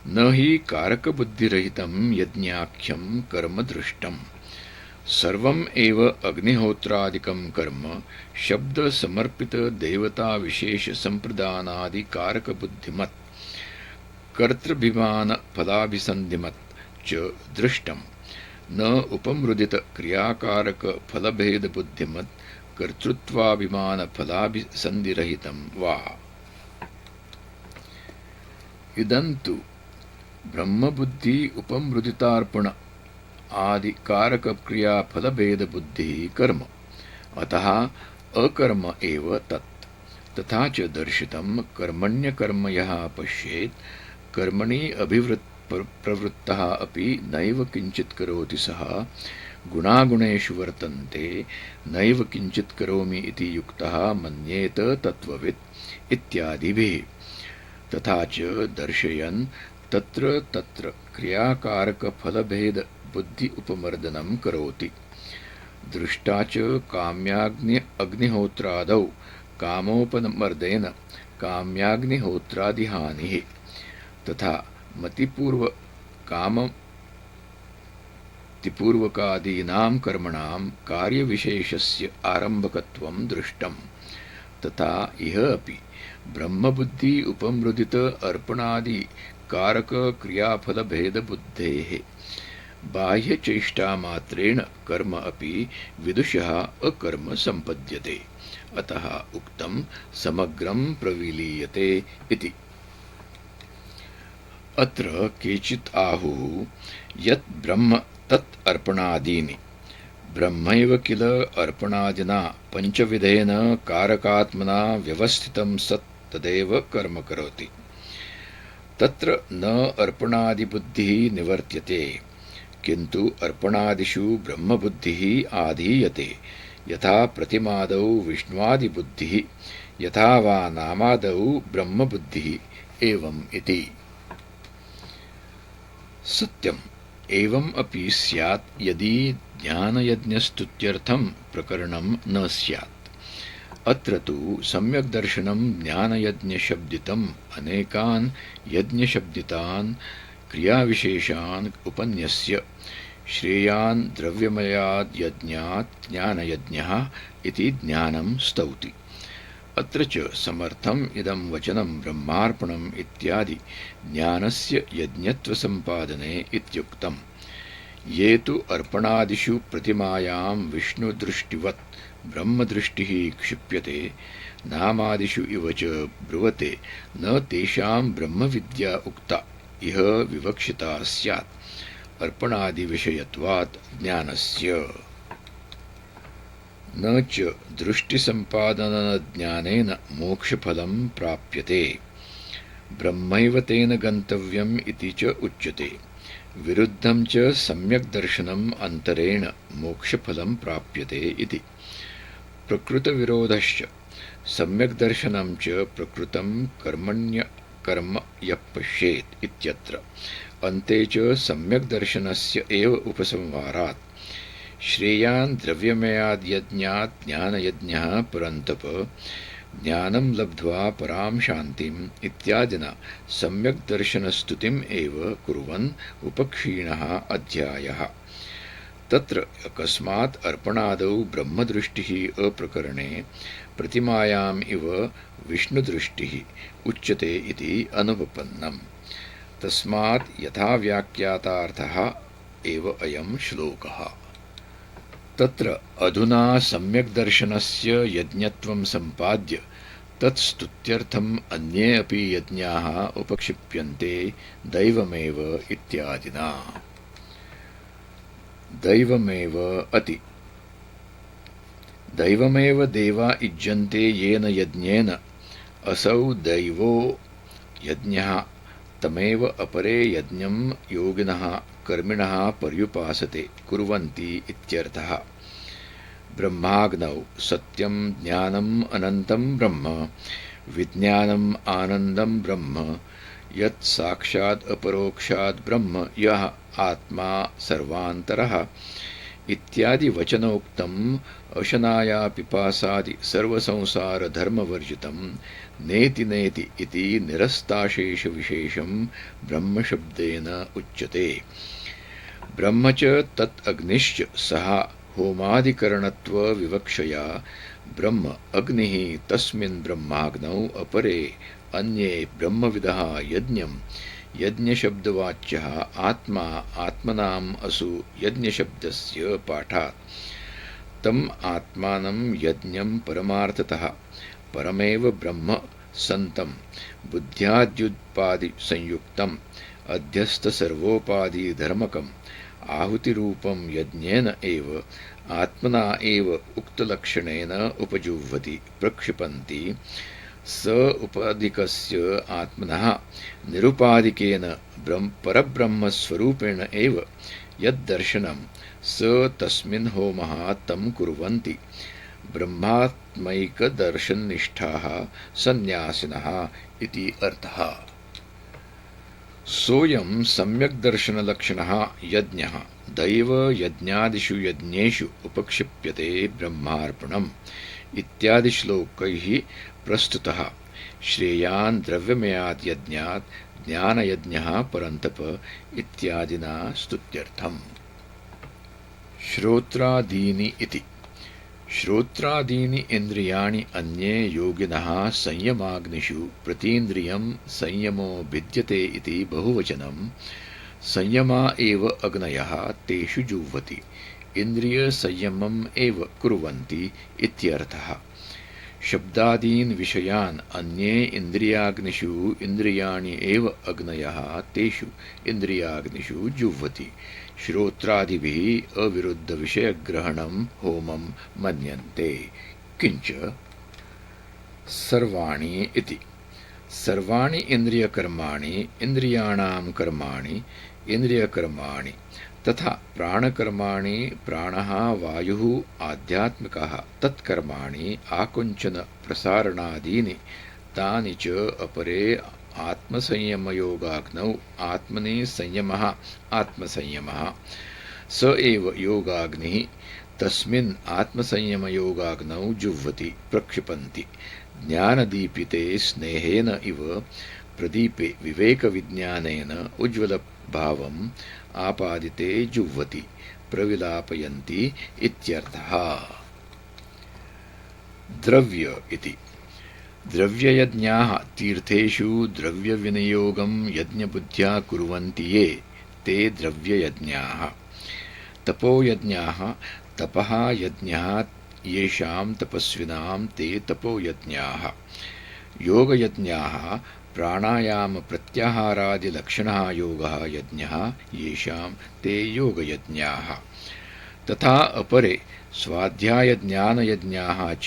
न हि कारकबुद्धिरहितं यज्ञाख्यं कर्म दृष्टम्। सर्वम् एव अग्निहोत्रादिकं कर्म शब्दसमर्पितदेवताविशेषसम्प्रदानादिकारकबुद्धिमत् कर्तृभिमानफलाभिसन्धिमत् च दृष्टम्। न उपमृदितक्रियाकारकफलभेदबुद्धिमत् कर्तृत्वाभिमानफलाभिसन्धिरहितं वा। इदन्तु ब्रह्मबुद्धि उपमृदितार्पण आदि कारकक्रियाफलभेदबुद्धिः कर्म, अतः अकर्म एव तत्। तथा च दर्शितं कर्मण्यकर्म यः पश्येत् कर्मणि प्रवृत्तः अपि नैव किञ्चित् करोति सः गुणागुणेषु वर्तन्ते नैव किञ्चित् करोमि इति युक्तः मन्येत तत्त्ववित् इत्यादिभिः। तथा च दर्शयन् तत्र तत्र क्रियाकारकफलभेद बुद्धि उपमर्दनं करोति। दृष्टा च काम्याग्निहोत्रादौ कामोपमर्देन काम्याग्निहोत्रादिहानिः। तथा मतिपूर्वकादीनां कर्मणां कार्यविशेषस्य आरम्भकत्वं दृष्टम्। तथा इह अपि ब्रह्मबुद्धि उपमृदित अर्पणादि कारकक्रियाफलभेदबुद्धेः बाह्यचेष्टामात्रेण कर्म अपि विदुषः अकर्म सम्पद्यते। अतः उक्तं समग्रं प्रविलीयते इति। अत्र केचित् आहुः यत् ब्रह्म तत् अर्पणादीनि। ब्रह्मैव किल अर्पणादिना पञ्चविधेन कारकात्मना व्यवस्थितं सत् तदेव कर्म करोति। तत्र न अर्पणादिबुद्धिः निवर्त्यते, किन्तु अर्पणादिषु ब्रह्मबुद्धिः आधीयते। यथा प्रतिमादौ विष्णुवादिबुद्धिः यथा वा नामादौ ब्रह्मबुद्धिः एवम् इति। सत्यम् एवम् अपि स्यात् यदि ज्ञानयज्ञस्तुत्यर्थं प्रकरणं न स्यात्। अत्र तु सम्यक् दर्शनं ज्ञानयज्ञशब्दितम् अनेकान् यज्ञशब्दितान् क्रियाविशेषान् उपन्यस्य श्रेयान् द्रव्यमयाद्यज्ञात् ज्ञानयज्ञः इति ज्ञानं स्तौति। अत्र च समर्थम् इदं वचनं ब्रह्मार्पणम् इत्यादि ज्ञानस्य यज्ञत्वसम्पादने इत्युक्तम्। ये तु अर्पणादिषु प्रतिमायां विष्णुदृष्टिवत् ब्रह्मदृष्टिः क्षिप्यते नामादिषु इव च ब्रुवते न तेषां ब्रह्मविद्या उक्ता इह विवक्षिता स्यात् अर्पणादिविषयत्वात् ज्ञानस्य। न च दृष्टिसम्पादनज्ञानेन मोक्षफलं प्राप्यते, ब्रह्मैव तेन गन्तव्यम् इति च उच्यते। विरुद्धं च सम्यक् दर्शनम् अन्तरेण मोक्षफलं प्राप्यते इति। प्रकृतविरोधश्च सम्यक् दर्शनं च प्रकृतं कर्मण्यकर्म यः पश्येत् इत्यत्र। अन्ते च सम्यक् दर्शनस्य एव उपसंहारात्। श्रेयान् द्रव्यमयाद्यज्ञात् ज्ञानयज्ञः परन्तप ज्ञानं लब्ध्वा परां शान्तिम् इत्यादिना सम्यक् दर्शनस्तुतिम् एव कुर्वन् उपक्षीणः अध्यायः। तत्र अकस्मात् अर्पणादौ ब्रह्मदृष्टिः अप्रकरणे प्रतिमायाम् इव विष्णुदृष्टिः उच्यते इति अनुपपन्नम्। तस्मात् यथाव्याख्यातार्थः एव अयं श्लोकः। तत्र अधुना सम्यक् दर्शनस्य यज्ञत्वं सम्पाद्य तत्स्तुत्यर्थम् अन्ये अपि यज्ञाः उपक्षिप्यन्ते दैवमेव इत्यादिना। दैवमेव अति दैवमेव देवा इज्यन्ते येन यज्ञेन असौ दैवो यज्ञः तमेव अपरे यज्ञं योगिनः कर्मिणः पर्युपासते कुर्वन्ति इत्यर्थः। ब्रह्माग्नौ सत्यं ज्ञानम् अनन्तं ब्रह्म विज्ञानम् आनन्दं ब्रह्म यत् साक्षात् अपरोक्षात् ब्रह्म यः आत्मा सर्वान्तरः इत्यादि वचनोक्तम् अशनाया पिपासादि सर्वसंसारधर्मवर्जितं नेति नेति इति निरस्ताशेषविशेषं ब्रह्मशब्देन उच्यते। ब्रह्म च तत् अग्निश्च सः होमादिकरणत्वविवक्षया ब्रह्म अग्निः तस्मिन् ब्रह्माग्नौ अपरे अन्ये ब्रह्मविदः यज्ञं यज्ञशब्दवाच्यः आत्मा आत्मनाम् असु यज्ञशब्दस्य पाठात् तम् आत्मानं यज्ञं परमार्थतः परमेव ब्रह्म सन्तं बुद्ध्याद्युत्पादिसंयुक्तम् अध्यस्तसर्वोपाधिधर्मकम् आहुतिरूपं यज्ञेन एव आत्मना एव उक्तलक्षणेन उपजुह्वति प्रक्षिपन्ति स उपाधिकस्य आत्मनः निरुपाधिकेन परब्रह्मस्वरूपेण एव यद्दर्शनं स तस्मिन् होमः तं कुर्वन्ति ब्रह्मात्मैकदर्शननिष्ठाः सन्न्यासिनः इति अर्थः। सोऽयं सम्यग्दर्शनलक्षणः यज्ञः दैवयज्ञादिषु यज्ञेषु उपक्षिप्यते ब्रह्मार्पणम् इत्यादिश्लोकैः प्रस्तुतः। श्रेयान् द्रव्यमयात् यज्ञात् ज्ञानयज्ञः परन्तप इत्यादिना स्तुत्यर्थम्। श्रोत्रादीनि इति श्रोत्रादीनि इन्द्रियाणि अन्ये योगिनः संयमाग्निषु प्रतीन्द्रियं संयमो भिद्यते इति बहुवचनं संयमा एव अग्नयः तेषु जुह्वति इन्द्रियसंयमम् एव कुर्वन्ति इत्यर्थः। शब्दादीन् विषयान् अन्ये इन्द्रियाग्निषु इन्द्रियाणि एव अग्नयः तेषु इन्द्रियाग्निषु जुह्वति श्रोत्रादिभिः अविरुद्धविषयग्रहणं होमं मन्यन्ते। किञ्च सर्वाणि इति सर्वाणि इन्द्रियकर्माणि इन्द्रियाणां कर्माणि इन्द्रियकर्माणि तथा प्राणकर्माणि प्राणः वायुः आध्यात्मिकः तत्कर्माणि आकुञ्चन प्रसारणादीनि तानि च अपरे आत्मसंयमयोगाग्नौ आत्मनि संयमः आत्मसंयमः स एव योगाग्निः तस्मिन् आत्मसंयमयोगाग्नौ जुह्वति प्रक्षिपन्ति ज्ञानदीपिते स्नेहेन इव प्रदीपे विवेकविज्ञानेन उज्ज्वलभावम् आपादिते जुह्वति प्रविलापयन्ति इत्यर्थः। द्रव्य इति द्रव्ययज्ञाः तीर्थेषु द्रव्यविनियोगं यज्ञबुद्ध्या कुर्वन्ति ये ते द्रव्ययज्ञाः। तपोयज्ञाः तपः यज्ञः येषां तपस्विनां ते तपोयज्ञाः। योगयज्ञाः प्राणायामप्रत्याहारादिलक्षणः योगः यज्ञः येषां ते योगयज्ञाः। तथा अपरे स्वाध्यायज्ञानयज्ञाः च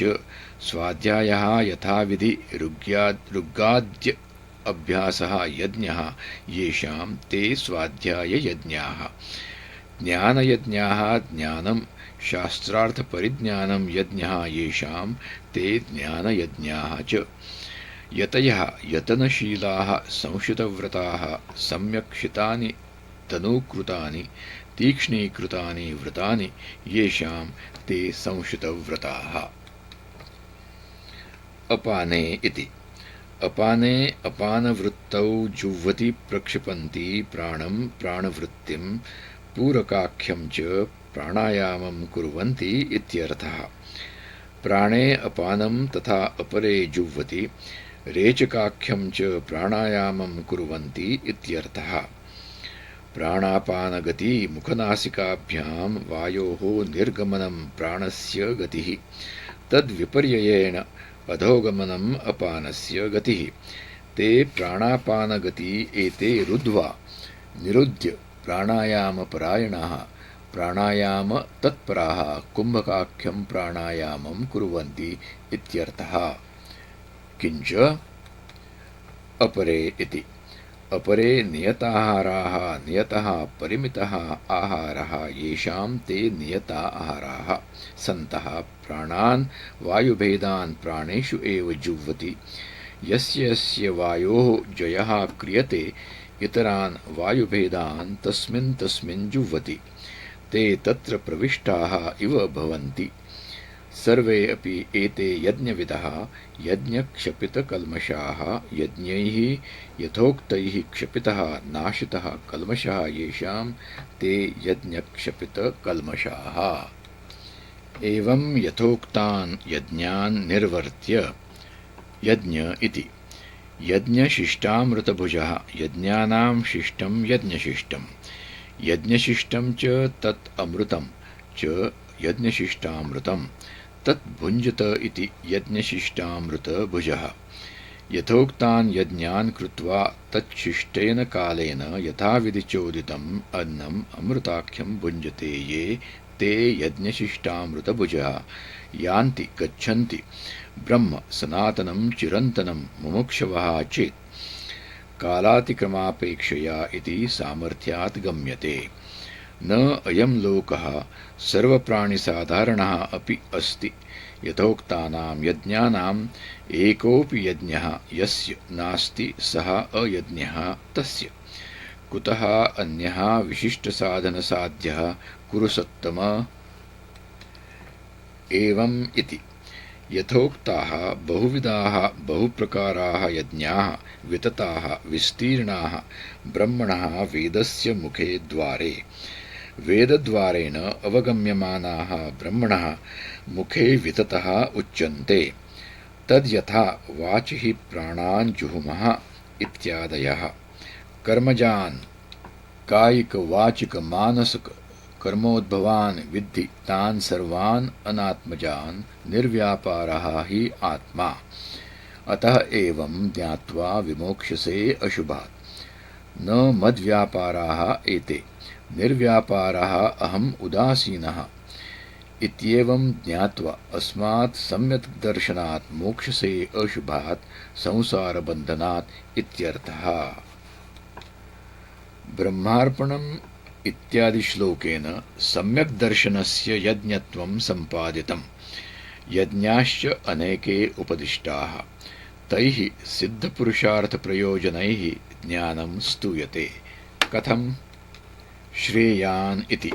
स्वाध्यायः यथाविधि ऋग्गाद्य अभ्यासः यज्ञः येषां ते स्वाध्याययज्ञाः। ज्ञानयज्ञाः ज्ञानं शास्त्रार्थपरिज्ञानं यज्ञः येषां ते ज्ञानयज्ञाः च। यतयः यतनशीलाः संशितव्रताः सम्यक्शितानि तनूकृतानि तीक्ष्णीकृतानि व्रतानि येषां ते संशितव्रताः। अपाने इति अपाने अपानवृत्तौ जुह्वति प्रक्षिपन्ति प्राणं प्राणवृत्तिं पूरकाख्यं च प्राणायामं कुर्वन्ति इत्यर्थः। प्राणे अपानं तथा अपरे जुह्वति रेचकाख्यं च प्राणायामं कुर्वन्ति इत्यर्थः। प्राणापानगति मुखनासिकाभ्यां वायोः निर्गमनं प्राणस्य गतिः तद्विपर्ययेण अधोगमनम् अपानस्य गतिः ते प्राणापानगति एते रुद्ध्वा निरुध्य प्राणायामपरायणाः प्राणायाम तत्पराः कुम्भकाख्यं प्राणायामं कुर्वन्ति इत्यर्थः। किञ्च अपरे इति अपरे नियताहाराः नियतः परिमितः आहारः येषां ते नियता आहाराः सन्तः प्राणान् वायुभेदान् प्राणेषु एव जुह्वति यस्य यस्य वायोः जयः क्रियते इतरान् वायुभेदान् तस्मिन् तस्मिन् जुह्वति ते तत्र प्रविष्टाः इव भवन्ति। सर्वे अपि एते यज्ञविदः यज्ञक्षपितकल्मषाः यज्ञैः यथोक्तैः क्षपितः नाशितः कल्मषः येषां ते यज्ञक्षपितकल्मषाः। एवं यथोक्तान् यज्ञान् निर्वर्त्य यज्ञ इति यज्ञशिष्टामृतभुजः यज्ञानां शिष्टं यज्ञशिष्टं यज्ञशिष्टं च तत् अमृतं च यज्ञशिष्टामृतं तत् भुञ्जत इति यज्ञशिष्टामृतभुजः। यथोक्तान् यज्ञान् कृत्वा तच्छिष्टेन कालेन यथाविधिचोदितम् अन्नम् अमृताख्यं भुञ्जते ये ते यज्ञशिष्टामृतभुजः यान्ति गच्छन्ति ब्रह्म सनातनं चिरन्तनं मुमुक्षवः चेत् कालातिक्रमापेक्षया इति सामर्थ्यात् गम्यते। न अयं लोकः सर्वप्राणिसाधारणः अपि अस्ति यथोक्तानां यज्ञानाम् एकोऽपि यज्ञः यस्य नास्ति सः अयज्ञः तस्य कुतः अन्यः विशिष्टसाधनसाध्यः कुरु सत्तम। एवम् इति यथोक्ताः बहुविधाः बहुप्रकाराः यज्ञाः वितताः विस्तीर्णाः ब्रह्मणः वेदस्य मुखे द्वारे वेदद्वारेण अवगम्यमानाः ब्रह्मणः मुखे विततः उच्यन्ते तद्यथा वाचिः प्राणान् जुहुमः इत्यादयः। कर्मजान् कायिक वाचिक मानसिक कर्मोद्भवान् विद्धि तान् सर्वान् अनात्मजान् निर्व्यापारः हि आत्मा अतः एवं ज्ञात्वा विमोक्ष्यसे अशुभात्। न मद्व्यापाराः एते निर्व्यापारः अहम् उदासीनः इत्येवं ज्ञात्वा अस्मात् सम्यक् दर्शनात् मोक्ष्यसे अशुभात् संसारबन्धनात् इत्यर्थः। ब्रह्मार्पणम् इत्यादि श्लोकेन सम्यक् दर्शनस्य यज्ञत्वं सम्पादितम्। यज्ञाश्च अनेके उपदिष्टाः तैः सिद्धपुरुषार्थप्रयोजनैः ज्ञानं स्तूयते। कथं? श्रेयान् इति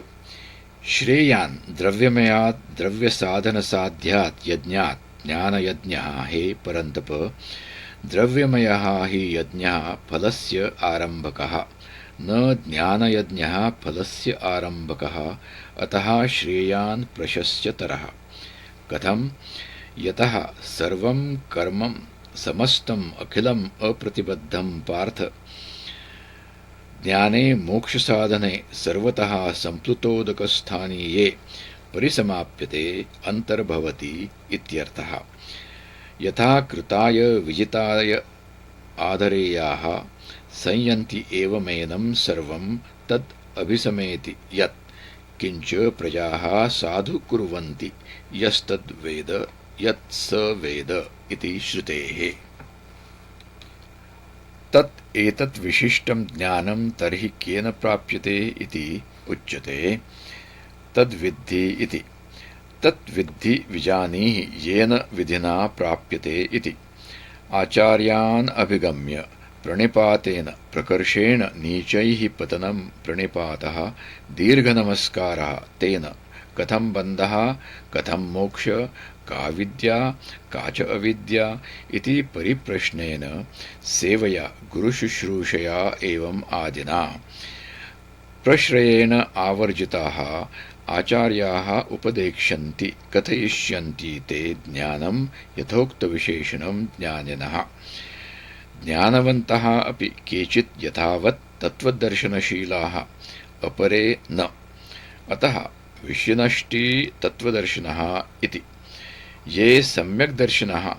श्रेयान् द्रव्यमयात् द्रव्यसाधनसाध्यात् यज्ञात् ज्ञानयज्ञः हे परन्तप द्रव्यमयः हि यज्ञः फलस्य आरम्भकः न ज्ञानयज्ञः फलस्य आरम्भकः अतः श्रेयान् प्रशस्यतरः। कथं? यतः सर्वं कर्मं समस्तम् अखिलम् अप्रतिबद्धं पार्थ ज्ञाने मोक्षसाधने सर्वतः सम्प्लुतोदकस्थानीये परिसमाप्यते अन्तर्भवति इत्यर्थः। यथा कृताय विजिताय आधरेयाः संयन्ति एवमेनं सर्वं तत् अभिसमेति यत् किञ्च प्रजाः साधु कुर्वन्ति यस्तद्वेद यत् स वेद इति श्रुतेः। तत् एतत् विशिष्टं ज्ञानं तर्हि केन प्राप्यते इति उच्यते। तद्विद्धि इति तत्विद्धि विजानीहि येन विधिना प्राप्यते इति। आचार्यान् अभिगम्य प्रणिपातेन प्रकर्षेण नीचैः पतनं प्रणिपातः दीर्घनमस्कारः तेन कथं बन्धः कथं मोक्ष का विद्या का च अविद्या इति परिप्रश्नेन सेवया गुरुशुश्रूषया एवं आदिना प्रश्रयेण आवर्जिताः आचार्याः उपदेक्ष्यन्ति कथयिष्यन्ति ते ज्ञानं यथोक्तविशेषणं ज्ञानिनः। ज्ञानवन्तः अपि केचित् यथावत् तत्त्वदर्शनशीलाः अपरे न। अतः विषयनष्टी तत्त्वदर्शिनः इति। ये सम्यक् दर्शिनः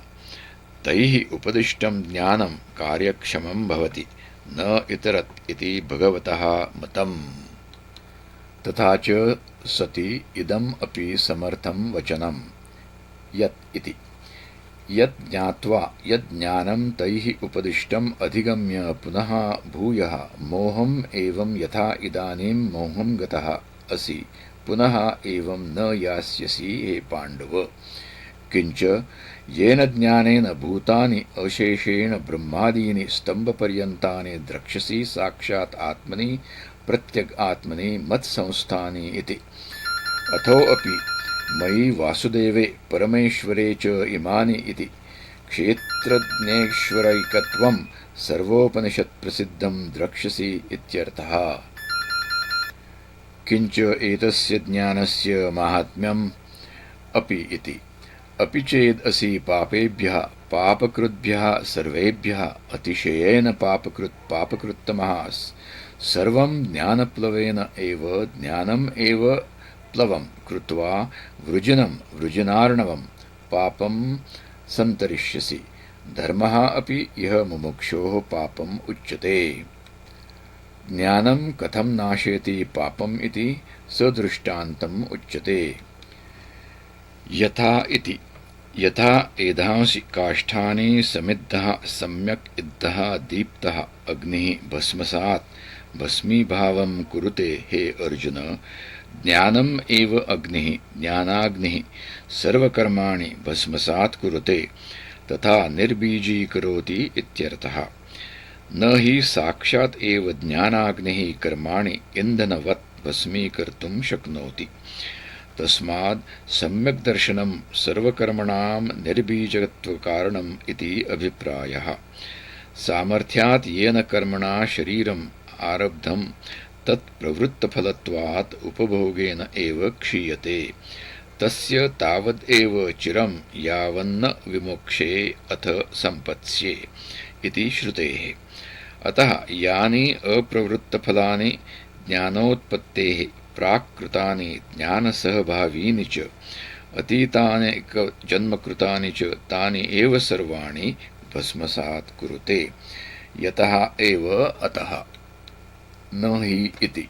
तैः उपदिष्टं ज्ञानं कार्यक्षमं भवति, न इतरत् इति भगवतः मतम्। तथा च सति इदम् अपि समर्थं वचनं यत् इति। यत् ज्ञात्वा यत् ज्ञानं तैः उपदिष्टम् अधिगम्य पुनः भूयः मोहम् एवं यथा इदानीं मोहं गतः असि पुनः एवं न यास्यसि हे पाण्डव। किंच येन ज्ञानेन भूतानि अशेषेण ब्रह्मादीनि स्तंभपर्यन्तानि द्रक्ष्यसि साक्षात् आत्मनि प्रत्यग आत्मनि मत्संस्थानि इति। अथोऽपि मयि वासुदेवे परमेश्वरे च इमानि इति क्षेत्रज्ञेश्वरैकत्वं सर्वोपनिषत्प्रसिद्धं द्रक्ष्यसि इत्यर्थः। किंच एतस्य ज्ञानस्य माहात्म्यम् अपि इति। अपि चेदसि पापेभ्यः पापकृद्भ्यः सर्वेभ्यः अतिशयेन पापकृत्तमः सर्वं ज्ञानप्लवेन एव ज्ञानम् एव प्लवं कृत्वा वृजिनार्णवं पापं सन्तरिष्यसि। धर्मः अपि इह मुमुक्षोः पापम् उच्यते। ज्ञानं कथं नाशयति पापम् इति सदृष्टान्तम् उच्यते। यथा इति। यथा एधांसि काष्ठानि समिद्धः सम्यक् इद्धः दीप्तः अग्निः भस्मसात् भस्मीभावं कुरुते हे अर्जुन। ज्ञानम् एव अग्निः ज्ञानाग्निः सर्वकर्माणि भस्मसात् कुरुते तथा निर्बीजीकरोति इत्यर्थः। न हि साक्षात् एव ज्ञानाग्निः कर्माणि इन्धनवत् भस्मीकर्तुं शक्नोति। तस्माद् सम्यक् दर्शनं सर्वकर्मणां निर्बीजत्वकारणम् इति अभिप्रायः। सामर्थ्यात् येन कर्मणा शरीरम् आरब्धं तत् प्रवृत्तफलत्वात् उपभोगेन एव क्षीयते। तस्य तावद् एव चिरं यावन्न विमोक्षे अथ सम्पत्स्ये इति श्रुतेः। अतः यानि अप्रवृत्तफलानि ज्ञानोत्पत्तेः प्राक्कृतानि ज्ञानसहभावीनि च अतीतानेकजन्मकृतानि च तानि एव सर्वाणि भस्मसात् कुरुते। यतः एव अतः। न हि इति।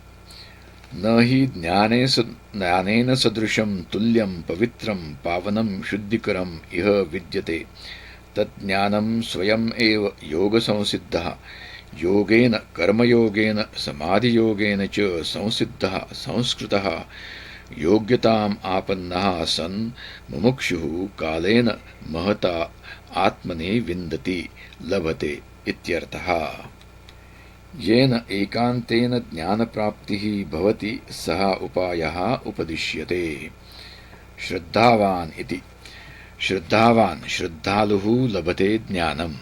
न हि ज्ञानेन सदृशं तुल्यं पवित्रं पावनं शुद्धिकरम् इह विद्यते। तज्ज्ञानं स्वयम् एव योगसंसिद्धः योगेन कर्मयोगेन समाधियोगेन च संसिद्धः संस्कृतः योग्यताम् आपन्नः सन् मुमुक्षुः कालेन महता आत्मनि विन्दति लभते इत्यर्थः। येन एकान्तेन ज्ञानप्राप्तिः भवति सः उपायः उपदिश्यते। श्रद्धावान् इति। श्रद्धावान् श्रद्धालुः लभते ज्ञानम्।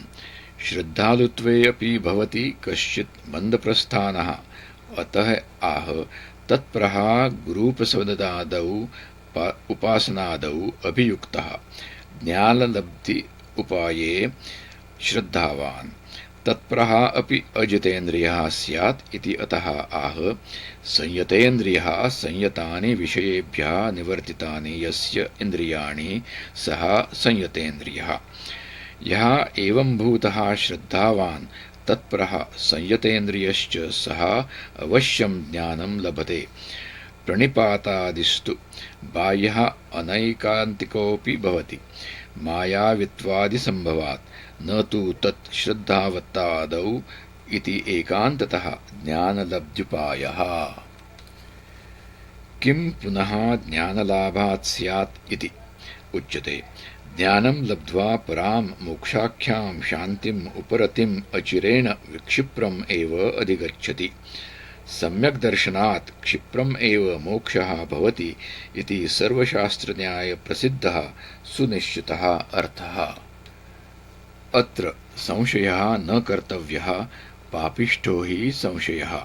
श्रद्धालुत्वे अपि भवति कश्चित् मन्दप्रस्थानः अतः आह तत्परः गुरूपसवदादौ उपासनादौ अभियुक्तः ज्ञानलब्धि उपाये श्रद्धावान्। तत्परः अपि अजितेन्द्रियः स्यात् इति अतः आह संयतेन्द्रियः संयतानि विषयेभ्यः निवर्तितानि यस्य इन्द्रियाणि सः संयतेन्द्रियः। यः एवंभूतः श्रद्धावान् तत्परः संयतेन्द्रियश्च सः अवश्यं ज्ञानं लभते। प्रणिपातादिस्तु बाह्यः अनैकान्तिकोऽपि भवति मायावित्वादिसम्भवात् न तु तत् श्रद्धावत्तादौ इति एकान्ततः ज्ञानलब्ध्युपायः। किं पुनः ज्ञानलाभात् स्यात् इति उच्यते। ज्ञानं लब्ध्वा परां मोक्षाख्यां शान्तिम् उपरतिम् अचिरेण क्षिप्रम् एव अधिगच्छति। सम्यक् दर्शनात् क्षिप्रम् एव मोक्षः भवति इति सर्वशास्त्रन्यायप्रसिद्धः सुनिश्चितः अर्थः। अत्र संशयः न कर्तव्यः पापिष्ठो हि संशयः।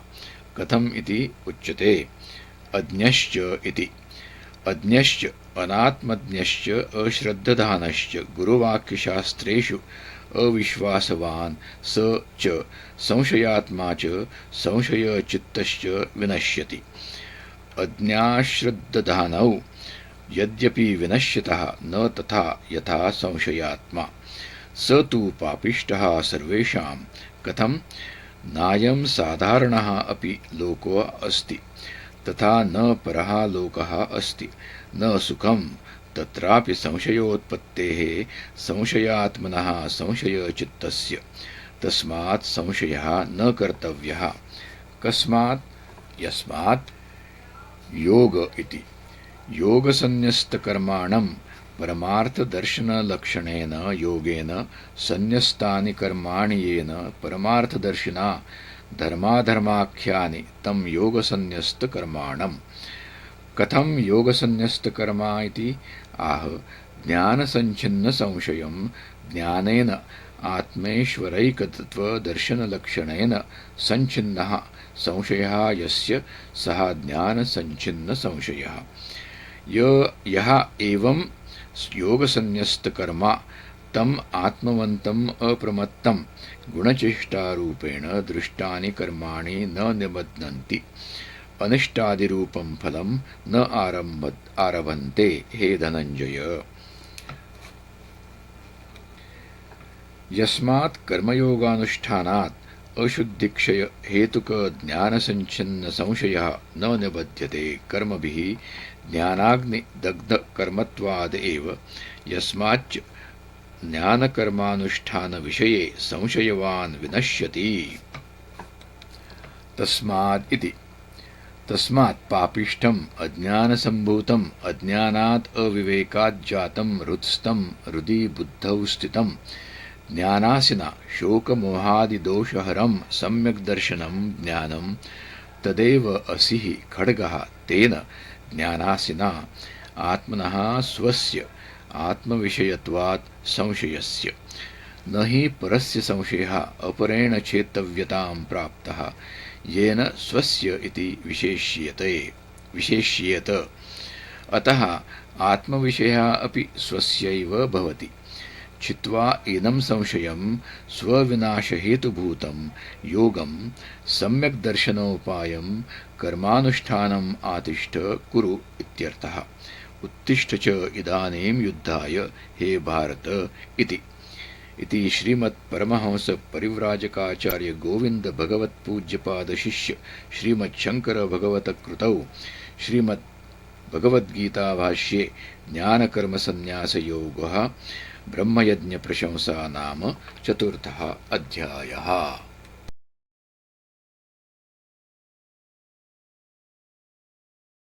कथम् इति उच्यते। अज्ञश्च इति। अज्ञश्च अनात्मज्ञश्च अश्रद्धधानश्च गुरुवाक्यशास्त्रेषु अविश्वासवान् स च संशयात्मा च संशयचित्तश्च विनश्यति। अज्ञाश्रद्धधानौ यद्यपि विनश्यतः न तथा यथा संशयात्मा। स तु पापिष्टः सर्वेषां कथं नायं साधारणः अपि लोको अस्ति तथा न परः लोकः अस्ति न सुखं तत्रापि संशयोत्पत्तेः संशयात्मनः संशयचित्तस्य तस्मात् संशयः न कर्तव्यः कस्मात् यस्मात् योग इति योगसन्न्यस्तकर्माणं परमार्थदर्शनलक्षणेन योगेन सन्न्यस्तानि कर्माणि येन परमार्थदर्शिना धर्माधर्माख्यानि तं योगसन्न्यस्तकर्माणम् कथं योगसन्न्यस्तकर्मा इति आह ज्ञानसञ्छिन्नसंशयं ज्ञानेन आत्मेश्वरैकतत्त्वदर्शनलक्षणेन सञ्छिन्नः संशयः यस्य सः ज्ञानसञ्छिन्नसंशयः यः एवं योगसन्न्यस्तकर्मा तम् आत्मवन्तम् अप्रमत्तं गुणचेष्टारूपेण दृष्टानि कर्माणि न निबध्नन्ति अनिष्टादिरूपं फलं न आरभन्ते हे धनञ्जय यस्मात् कर्मयोगानुष्ठानात् अशुद्धिक्षय हेतुक ज्ञानसञ्छिन्नसंशयः न निबध्यते कर्मभिः ज्ञानाग्निदग्धकर्मत्वाद् एव यस्माच्च ज्ञानकर्मानुष्ठानविषये संशयवान् विनश्यति तस्मात् इति तस्मात् पापिष्ठम् अज्ञानसम्भूतम् अज्ञानात् अविवेकाज्जातं हृत्स्थं हृदि बुद्धौ स्थितं ज्ञानासिना शोकमोहादिदोषहरं सम्यग्दर्शनं ज्ञानं तदेव असिः खड्गः तेन ज्ञानासिना आत्मनः स्वस्य आत्मविषयत्वात् संशयस्य न हि परस्य संशयः अपरेण चेतव्यतां प्राप्तः येन स्वस्य इति विशेष्येत अतः आत्मविषयः अपि स्वस्यैव भवति चित्वा एनं संशयं स्वविनाशहेतुभूतं योगं सम्यग्दर्शनोपायं कर्मानुष्ठानम् आतिष्ठ कुरु इत्यर्थः उत्तिष्ठ च इदानीं युद्धाय हे भारत इति श्रीमत्परमहंस परिव्राजकाचार्य गोविंद भगवत्पूज्यपाद शिष्य श्रीमच्छंकर भगवत कृतौ श्रीमद्भगवद्गीता भाष्ये ज्ञानकर्मसन्न्यासयोगः ब्रह्मयज्ञ प्रशंसा नाम चतुर्थः अध्यायः।